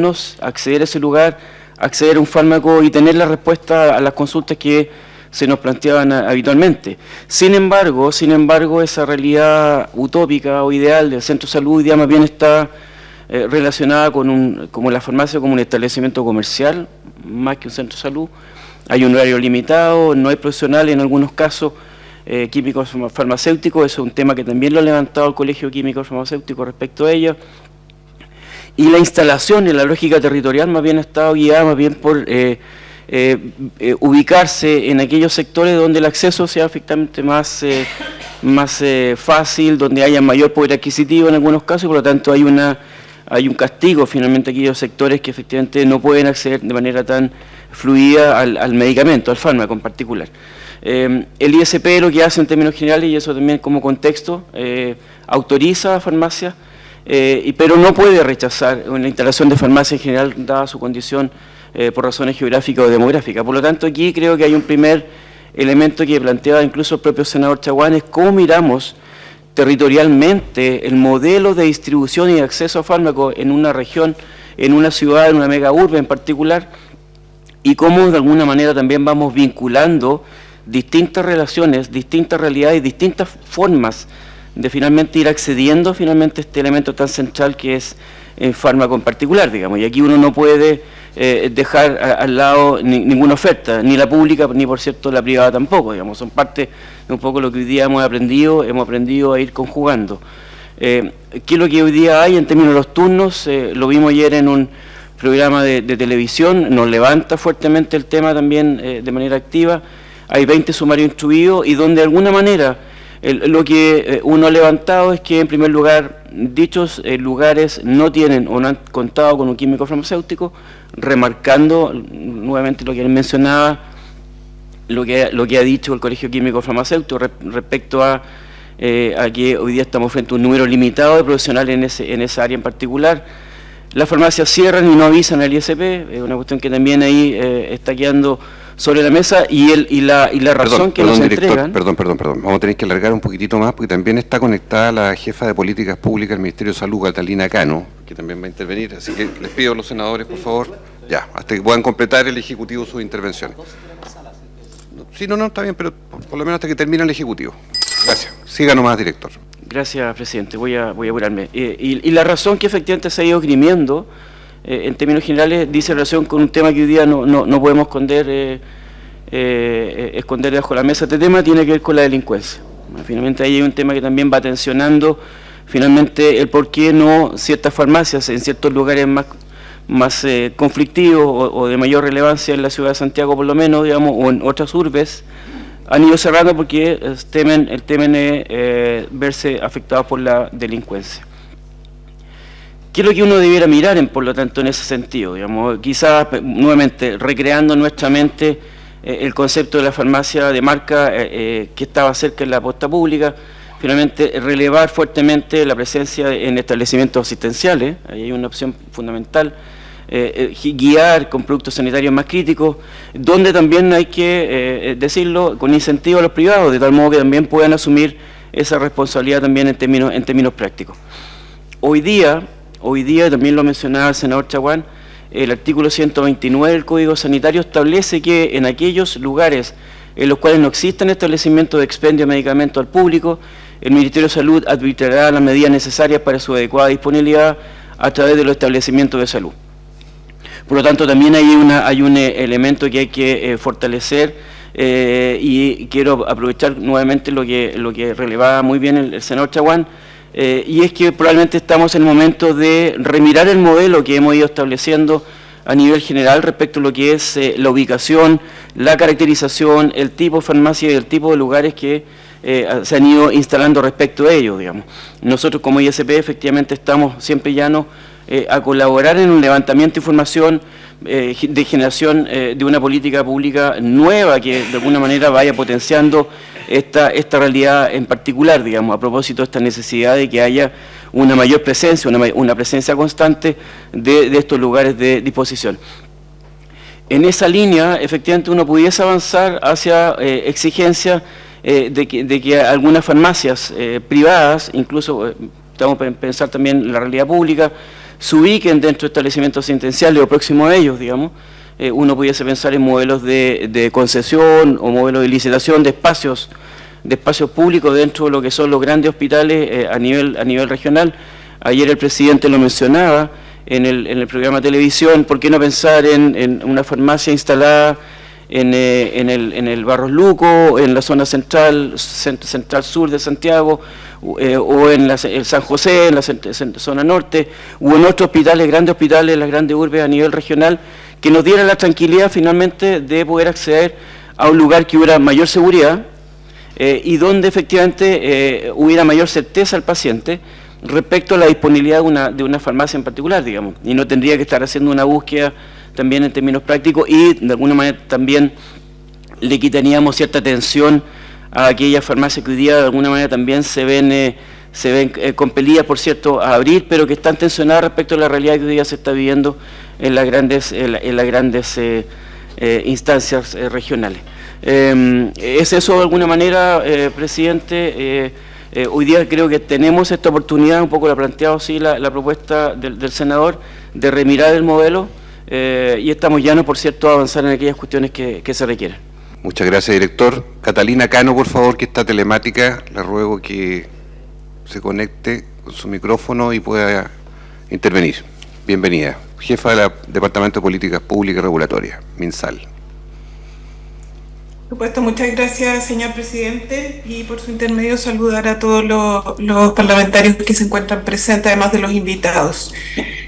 a ese lugar, acceder a un fármaco y tener la respuesta a las consultas que se nos planteaban habitualmente. Sin embargo, esa realidad utópica o ideal del centro de salud hoy día más bien está relacionada como la farmacia como un establecimiento comercial, más que un centro de salud. Hay un horario limitado, no hay profesionales en algunos casos, químicos farmacéuticos, eso es un tema que también lo ha levantado el Colegio Químico Farmacéutico respecto a ello. Y la instalación y la lógica territorial más bien ha estado guiada más bien por ubicarse en aquellos sectores donde el acceso sea efectivamente más fácil, donde haya mayor poder adquisitivo en algunos casos, y por lo tanto hay un castigo finalmente a aquellos sectores que efectivamente no pueden acceder de manera tan fluida al medicamento, al fármaco en particular. El ISP lo que hace en términos generales, y eso también como contexto, autoriza a farmacias, pero no puede rechazar una instalación de farmacia en general, dada su condición por razones geográficas o demográficas. Por lo tanto, aquí creo que hay un primer elemento que planteaba incluso el propio senador Chaguán, es cómo miramos territorialmente el modelo de distribución y de acceso a fármacos en una región, en una ciudad, en una mega urbe en particular, y cómo de alguna manera también vamos vinculando distintas relaciones, distintas realidades, distintas formas finalmente ir accediendo finalmente a este elemento tan central que es el fármaco en particular, digamos. Y aquí uno no puede dejar al lado ninguna oferta, ni la pública, ni por cierto la privada tampoco, digamos. Son parte de un poco lo que hoy día hemos aprendido a ir conjugando. ¿Qué es lo que hoy día hay en términos de los turnos? Lo vimos ayer en un programa de televisión, nos levanta fuertemente el tema también de manera activa. Hay 20 sumarios instruidos y donde de alguna manera lo que uno ha levantado es que en primer lugar dichos lugares no tienen o no han contado con un químico farmacéutico, remarcando nuevamente lo que él mencionaba, lo que ha dicho el Colegio Químico Farmacéutico respecto a que hoy día estamos frente a un número limitado de profesionales en esa área en particular. Las farmacias cierran y no avisan al ISP, es una cuestión que también ahí está quedando sobre la mesa y la razón que nos entregan. Perdón. Vamos a tener que alargar un poquitito más porque también está conectada la jefa de Políticas Públicas del Ministerio de Salud, Catalina Cano, que también va a intervenir. Así que les pido a los senadores, por favor, ya, hasta que puedan completar el Ejecutivo sus intervenciones. Sí, no, está bien, pero por lo menos hasta que termine el Ejecutivo. Gracias. Siga nomás, director. Gracias, presidente. Voy a apurarme. Y la razón que efectivamente se ha ido esgrimiendo, en términos generales, dice relación con un tema que hoy día no podemos esconder debajo de la mesa. Este tema tiene que ver con la delincuencia. Finalmente ahí hay un tema que también va tensionando finalmente el por qué no ciertas farmacias en ciertos lugares más conflictivos o de mayor relevancia en la ciudad de Santiago por lo menos, digamos, o en otras urbes, han ido cerrando porque temen verse afectados por la delincuencia. ¿Qué es lo que uno debiera mirar, por lo tanto, en ese sentido? Digamos, quizás, nuevamente, recreando en nuestra mente el concepto de la farmacia de marca que estaba cerca en la posta pública, finalmente relevar fuertemente la presencia en establecimientos asistenciales, ahí hay una opción fundamental, guiar con productos sanitarios más críticos, donde también hay que decirlo con incentivo a los privados, de tal modo que también puedan asumir esa responsabilidad también en términos prácticos. Hoy día, también lo mencionaba el senador Chaguán, el artículo 129 del Código Sanitario establece que en aquellos lugares en los cuales no existen establecimientos de expendio de medicamentos al público, el Ministerio de Salud arbitrará las medidas necesarias para su adecuada disponibilidad a través de los establecimientos de salud. Por lo tanto, también hay un elemento que hay que fortalecer y quiero aprovechar nuevamente lo que relevaba muy bien el senador Chaguán, y es que probablemente estamos en el momento de remirar el modelo que hemos ido estableciendo a nivel general respecto a lo que es la ubicación, la caracterización, el tipo de farmacia y el tipo de lugares que se han ido instalando respecto a ello, digamos. Nosotros como ISP efectivamente estamos siempre llanos a colaborar en un levantamiento de información de generación de una política pública nueva que de alguna manera vaya potenciando esta realidad en particular, digamos, a propósito de esta necesidad de que haya una mayor presencia, una presencia constante de estos lugares de disposición. En esa línea, efectivamente, uno pudiese avanzar hacia exigencias de que algunas farmacias privadas, incluso estamos a pensar también en la realidad pública, se ubiquen dentro de establecimientos asistenciales o próximos a ellos, digamos. Uno pudiese pensar en modelos de concesión o modelos de licitación de espacios públicos dentro de lo que son los grandes hospitales a nivel regional. Ayer el presidente lo mencionaba en el programa de televisión. ¿Por qué no pensar en una farmacia instalada en el Barros Luco, en la zona central sur de Santiago, o en el San José, en la zona norte, o en otros hospitales, grandes hospitales, las grandes urbes a nivel regional, que nos diera la tranquilidad finalmente de poder acceder a un lugar que hubiera mayor seguridad y donde efectivamente hubiera mayor certeza al paciente respecto a la disponibilidad de una farmacia en particular, digamos, y no tendría que estar haciendo una búsqueda también en términos prácticos y de alguna manera también le quitaríamos cierta atención a aquellas farmacias que hoy día de alguna manera también se ven compelidas, por cierto, a abrir, pero que están tensionadas respecto a la realidad que hoy día se está viviendo en las grandes instancias regionales. ¿Es eso de alguna manera, presidente? Hoy día creo que tenemos esta oportunidad, un poco lo ha planteado sí, la propuesta del senador, de remirar el modelo y estamos llanos, por cierto, a avanzar en aquellas cuestiones que se requieren. Muchas gracias, director. Catalina Cano, por favor, que está telemática, le ruego que se conecte con su micrófono y pueda intervenir. Bienvenida. Jefa del Departamento de Políticas Públicas y Regulatorias, MinSal. Por supuesto, muchas gracias, señor presidente, y por su intermedio saludar a todos los parlamentarios que se encuentran presentes, además de los invitados.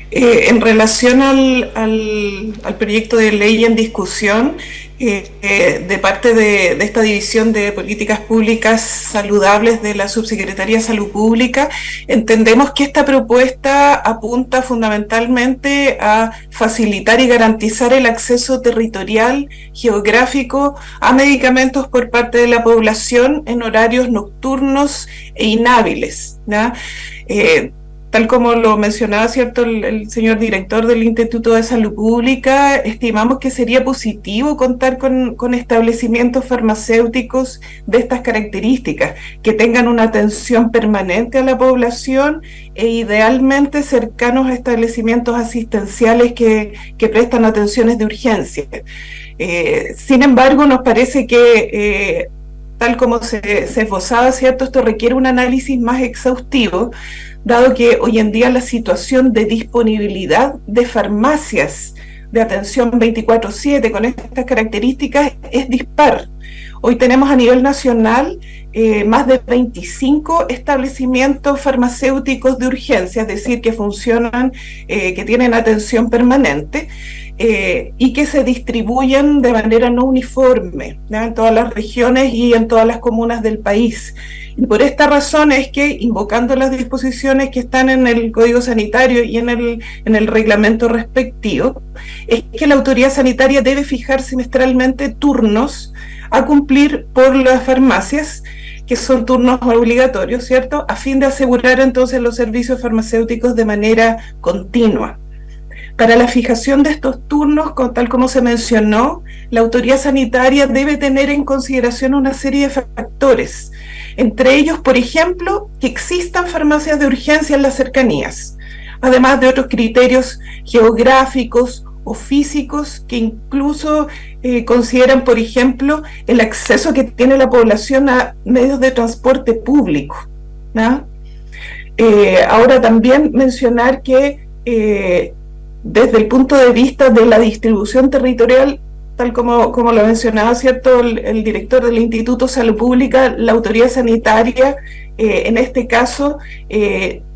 En relación al proyecto de ley en discusión, de parte de esta División de Políticas Públicas Saludables de la Subsecretaría de Salud Pública, entendemos que esta propuesta apunta fundamentalmente a facilitar y garantizar el acceso territorial, geográfico, a medicamentos por parte de la población en horarios nocturnos e inhábiles, ¿no? Tal como lo mencionaba, ¿cierto?, el señor director del Instituto de Salud Pública, estimamos que sería positivo contar con establecimientos farmacéuticos de estas características, que tengan una atención permanente a la población e idealmente cercanos a establecimientos asistenciales que prestan atenciones de urgencia. Sin embargo, nos parece que tal como se esbozaba, ¿cierto?, esto requiere un análisis más exhaustivo, dado que hoy en día la situación de disponibilidad de farmacias de atención 24/7 con estas características es dispar. Hoy tenemos a nivel nacional más de 25 establecimientos farmacéuticos de urgencia, es decir, que funcionan, que tienen atención permanente, y que se distribuyen de manera no uniforme, ¿no?, en todas las regiones y en todas las comunas del país. Y por esta razón es que, invocando las disposiciones que están en el Código Sanitario y en el reglamento respectivo, es que la autoridad sanitaria debe fijar semestralmente turnos a cumplir por las farmacias, que son turnos obligatorios, ¿cierto?, a fin de asegurar entonces los servicios farmacéuticos de manera continua. Para la fijación de estos turnos, tal como se mencionó, la autoridad sanitaria debe tener en consideración una serie de factores, entre ellos, por ejemplo, que existan farmacias de urgencia en las cercanías, además de otros criterios geográficos o físicos que incluso consideran, por ejemplo, el acceso que tiene la población a medios de transporte público, ¿no? Ahora también mencionar que desde el punto de vista de la distribución territorial, tal como lo mencionaba, ¿cierto?, el director del Instituto de Salud Pública, la autoridad sanitaria, en este caso,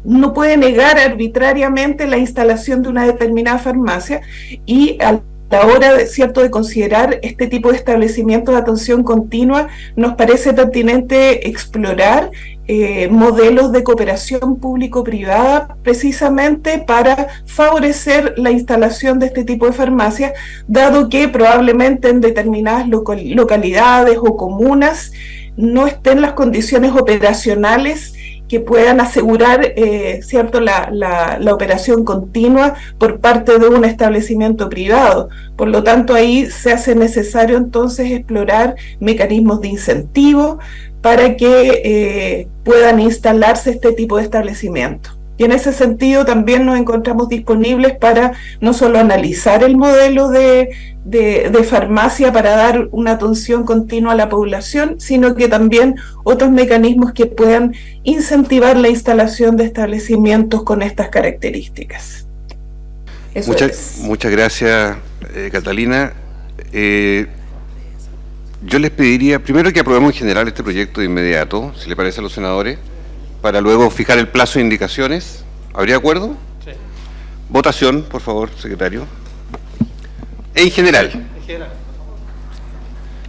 no puede negar arbitrariamente la instalación de una determinada farmacia, y a la hora, ¿cierto?, de considerar este tipo de establecimientos de atención continua, nos parece pertinente explorar modelos de cooperación público-privada precisamente para favorecer la instalación de este tipo de farmacias, dado que probablemente en determinadas localidades o comunas no estén las condiciones operacionales que puedan asegurar, ¿cierto?, la operación continua por parte de un establecimiento privado. Por lo tanto, ahí se hace necesario entonces explorar mecanismos de incentivo para que puedan instalarse este tipo de establecimientos. Y en ese sentido también nos encontramos disponibles para no solo analizar el modelo de farmacia para dar una atención continua a la población, sino que también otros mecanismos que puedan incentivar la instalación de establecimientos con estas características. Muchas gracias, Catalina. Yo les pediría primero que aprobemos en general este proyecto de inmediato, si le parece a los senadores, para luego fijar el plazo de indicaciones. ¿Habría acuerdo? Sí. Votación, por favor, secretario. En general.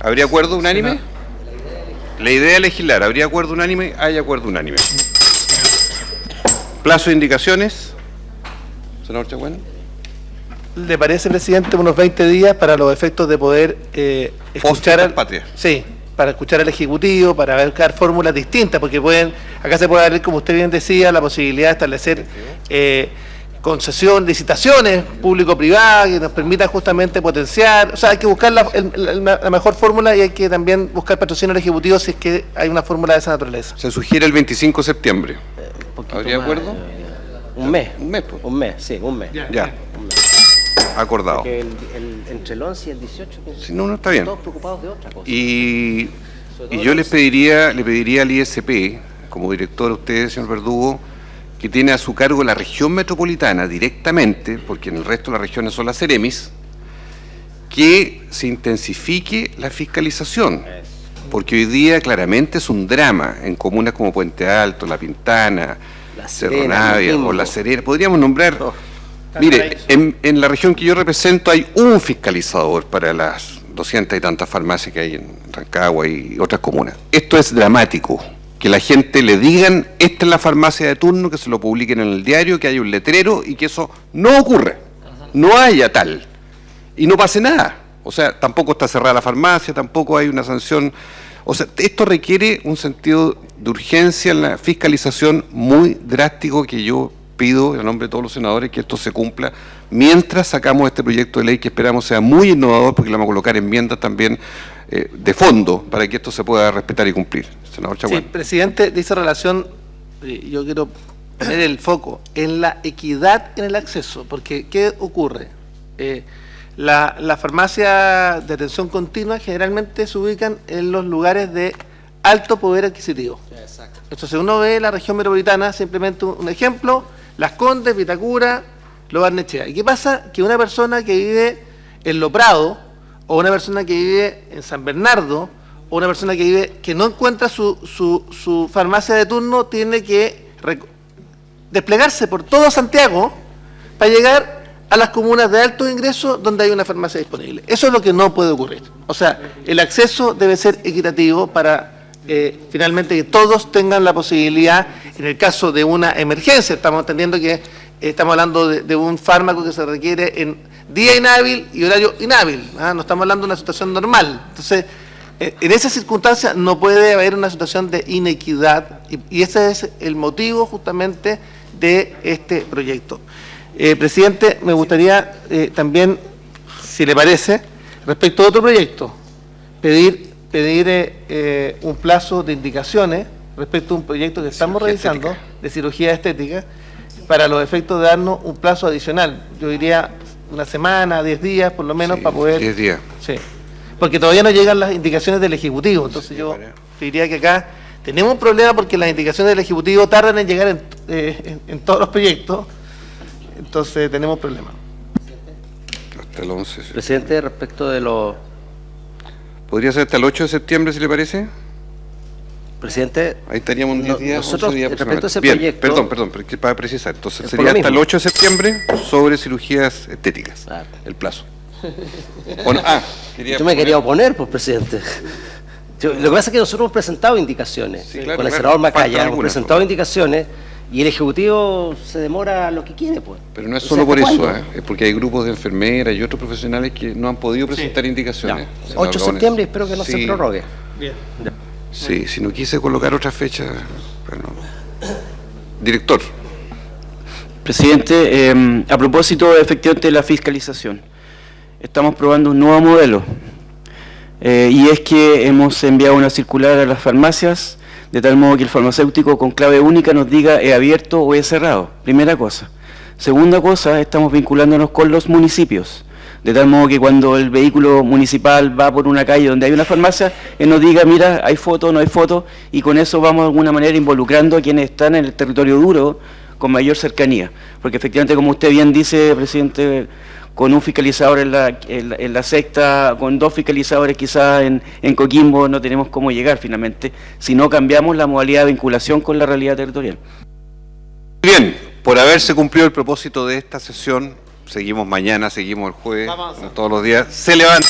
¿Habría acuerdo unánime? La idea de legislar, ¿habría acuerdo unánime? Hay acuerdo unánime. Plazo de indicaciones. Senador Chagüen. ¿Le parece, presidente, unos 20 días para los efectos de poder escuchar al patria? Sí, para escuchar al Ejecutivo, para buscar fórmulas distintas, porque acá se puede abrir, como usted bien decía, la posibilidad de establecer concesión, licitaciones público-privadas que nos permitan justamente potenciar, o sea, hay que buscar la mejor fórmula, y hay que también buscar patrocinio al Ejecutivo si es que hay una fórmula de esa naturaleza. Se sugiere el 25 de septiembre. ¿Habría acuerdo? Un mes. Un mes, pues. Un mes, sí, un mes. Ya. Acordado. Porque entre el 11 y el 18, sí, no, está bien. Todos preocupados de otra cosa. Y yo le pediría al ISP, como director usted, señor Verdugo, que tiene a su cargo la región metropolitana directamente, porque en el resto de las regiones son las Ceremis, que se intensifique la fiscalización, porque hoy día claramente es un drama en comunas como Puente Alto, La Pintana, Cerro Navia o La Serena, podríamos nombrar. Mire, en la región que yo represento hay un fiscalizador para las 200 y tantas farmacias que hay en Rancagua y otras comunas. Esto es dramático, que la gente le digan, esta es la farmacia de turno, que se lo publiquen en el diario, que haya un letrero y que eso no ocurra, no haya tal, y no pase nada. O sea, tampoco está cerrada la farmacia, tampoco hay una sanción. O sea, esto requiere un sentido de urgencia en la fiscalización muy drástico que yo pido en nombre de todos los senadores que esto se cumpla mientras sacamos este proyecto de ley que esperamos sea muy innovador, porque le vamos a colocar enmiendas también de fondo para que esto se pueda respetar y cumplir. Senador Chaguán. Sí, presidente, de esa relación yo quiero poner el foco en la equidad en el acceso, porque ¿qué ocurre? La farmacia de atención continua generalmente se ubican en los lugares de alto poder adquisitivo. Exacto. Entonces uno ve la región metropolitana, simplemente un ejemplo, Las Condes, Vitacura, Lo Barnechea. ¿Y qué pasa? Que una persona que vive en Lo Prado, o una persona que vive en San Bernardo, o una persona que no encuentra su farmacia de turno, tiene que desplegarse por todo Santiago para llegar a las comunas de alto ingreso donde hay una farmacia disponible. Eso es lo que no puede ocurrir. O sea, el acceso debe ser equitativo para finalmente que todos tengan la posibilidad, en el caso de una emergencia, estamos entendiendo que estamos hablando de un fármaco que se requiere en día inhábil y horario inhábil, no estamos hablando de una situación normal. Entonces, en esas circunstancias no puede haber una situación de inequidad y ese es el motivo justamente de este proyecto. Presidente, me gustaría también, si le parece, respecto a otro proyecto, pedir un plazo de indicaciones respecto a un proyecto que estamos realizando de cirugía estética para los efectos de darnos un plazo adicional. Yo diría una semana, 10 días por lo menos, para poder... 10 días. Sí, porque todavía no llegan las indicaciones del Ejecutivo, entonces yo diría que acá tenemos un problema porque las indicaciones del Ejecutivo tardan en llegar en todos los proyectos, entonces tenemos problemas. Hasta el 11. Sí. Presidente, respecto de los... ¿Podría ser hasta el 8 de septiembre, si le parece? Presidente, ahí estaríamos 10 días, nosotros, 11 días respecto a ese bien, proyecto... Perdón, para precisar. Entonces sería hasta el 8 de septiembre sobre cirugías estéticas, el plazo. Yo me quería oponer, pues, presidente. Lo que pasa es que nosotros hemos presentado indicaciones. Sí, claro, con el senador Macaya hemos algunas, presentado indicaciones y el Ejecutivo se demora lo que quiere, pues. Pero no es solo por eso, es porque hay grupos de enfermeras y otros profesionales que no han podido presentar indicaciones. 8 de septiembre, espero que no se prorrogue. Bien. Sí, si no quise colocar otra fecha, bueno. Director. Presidente, a propósito efectivamente de la fiscalización, estamos probando un nuevo modelo y es que hemos enviado una circular a las farmacias de tal modo que el farmacéutico con clave única nos diga es abierto o es cerrado, primera cosa. Segunda cosa, estamos vinculándonos con los municipios, de tal modo que cuando el vehículo municipal va por una calle donde hay una farmacia, él nos diga, mira, hay foto, no hay foto, y con eso vamos de alguna manera involucrando a quienes están en el territorio duro con mayor cercanía. Porque efectivamente, como usted bien dice, presidente, con un fiscalizador en la sexta, con 2 fiscalizadores quizás en Coquimbo, no tenemos cómo llegar finalmente, si no cambiamos la modalidad de vinculación con la realidad territorial. Bien, por haberse cumplido el propósito de esta sesión, seguimos mañana, seguimos el jueves, todos los días. Se levanta.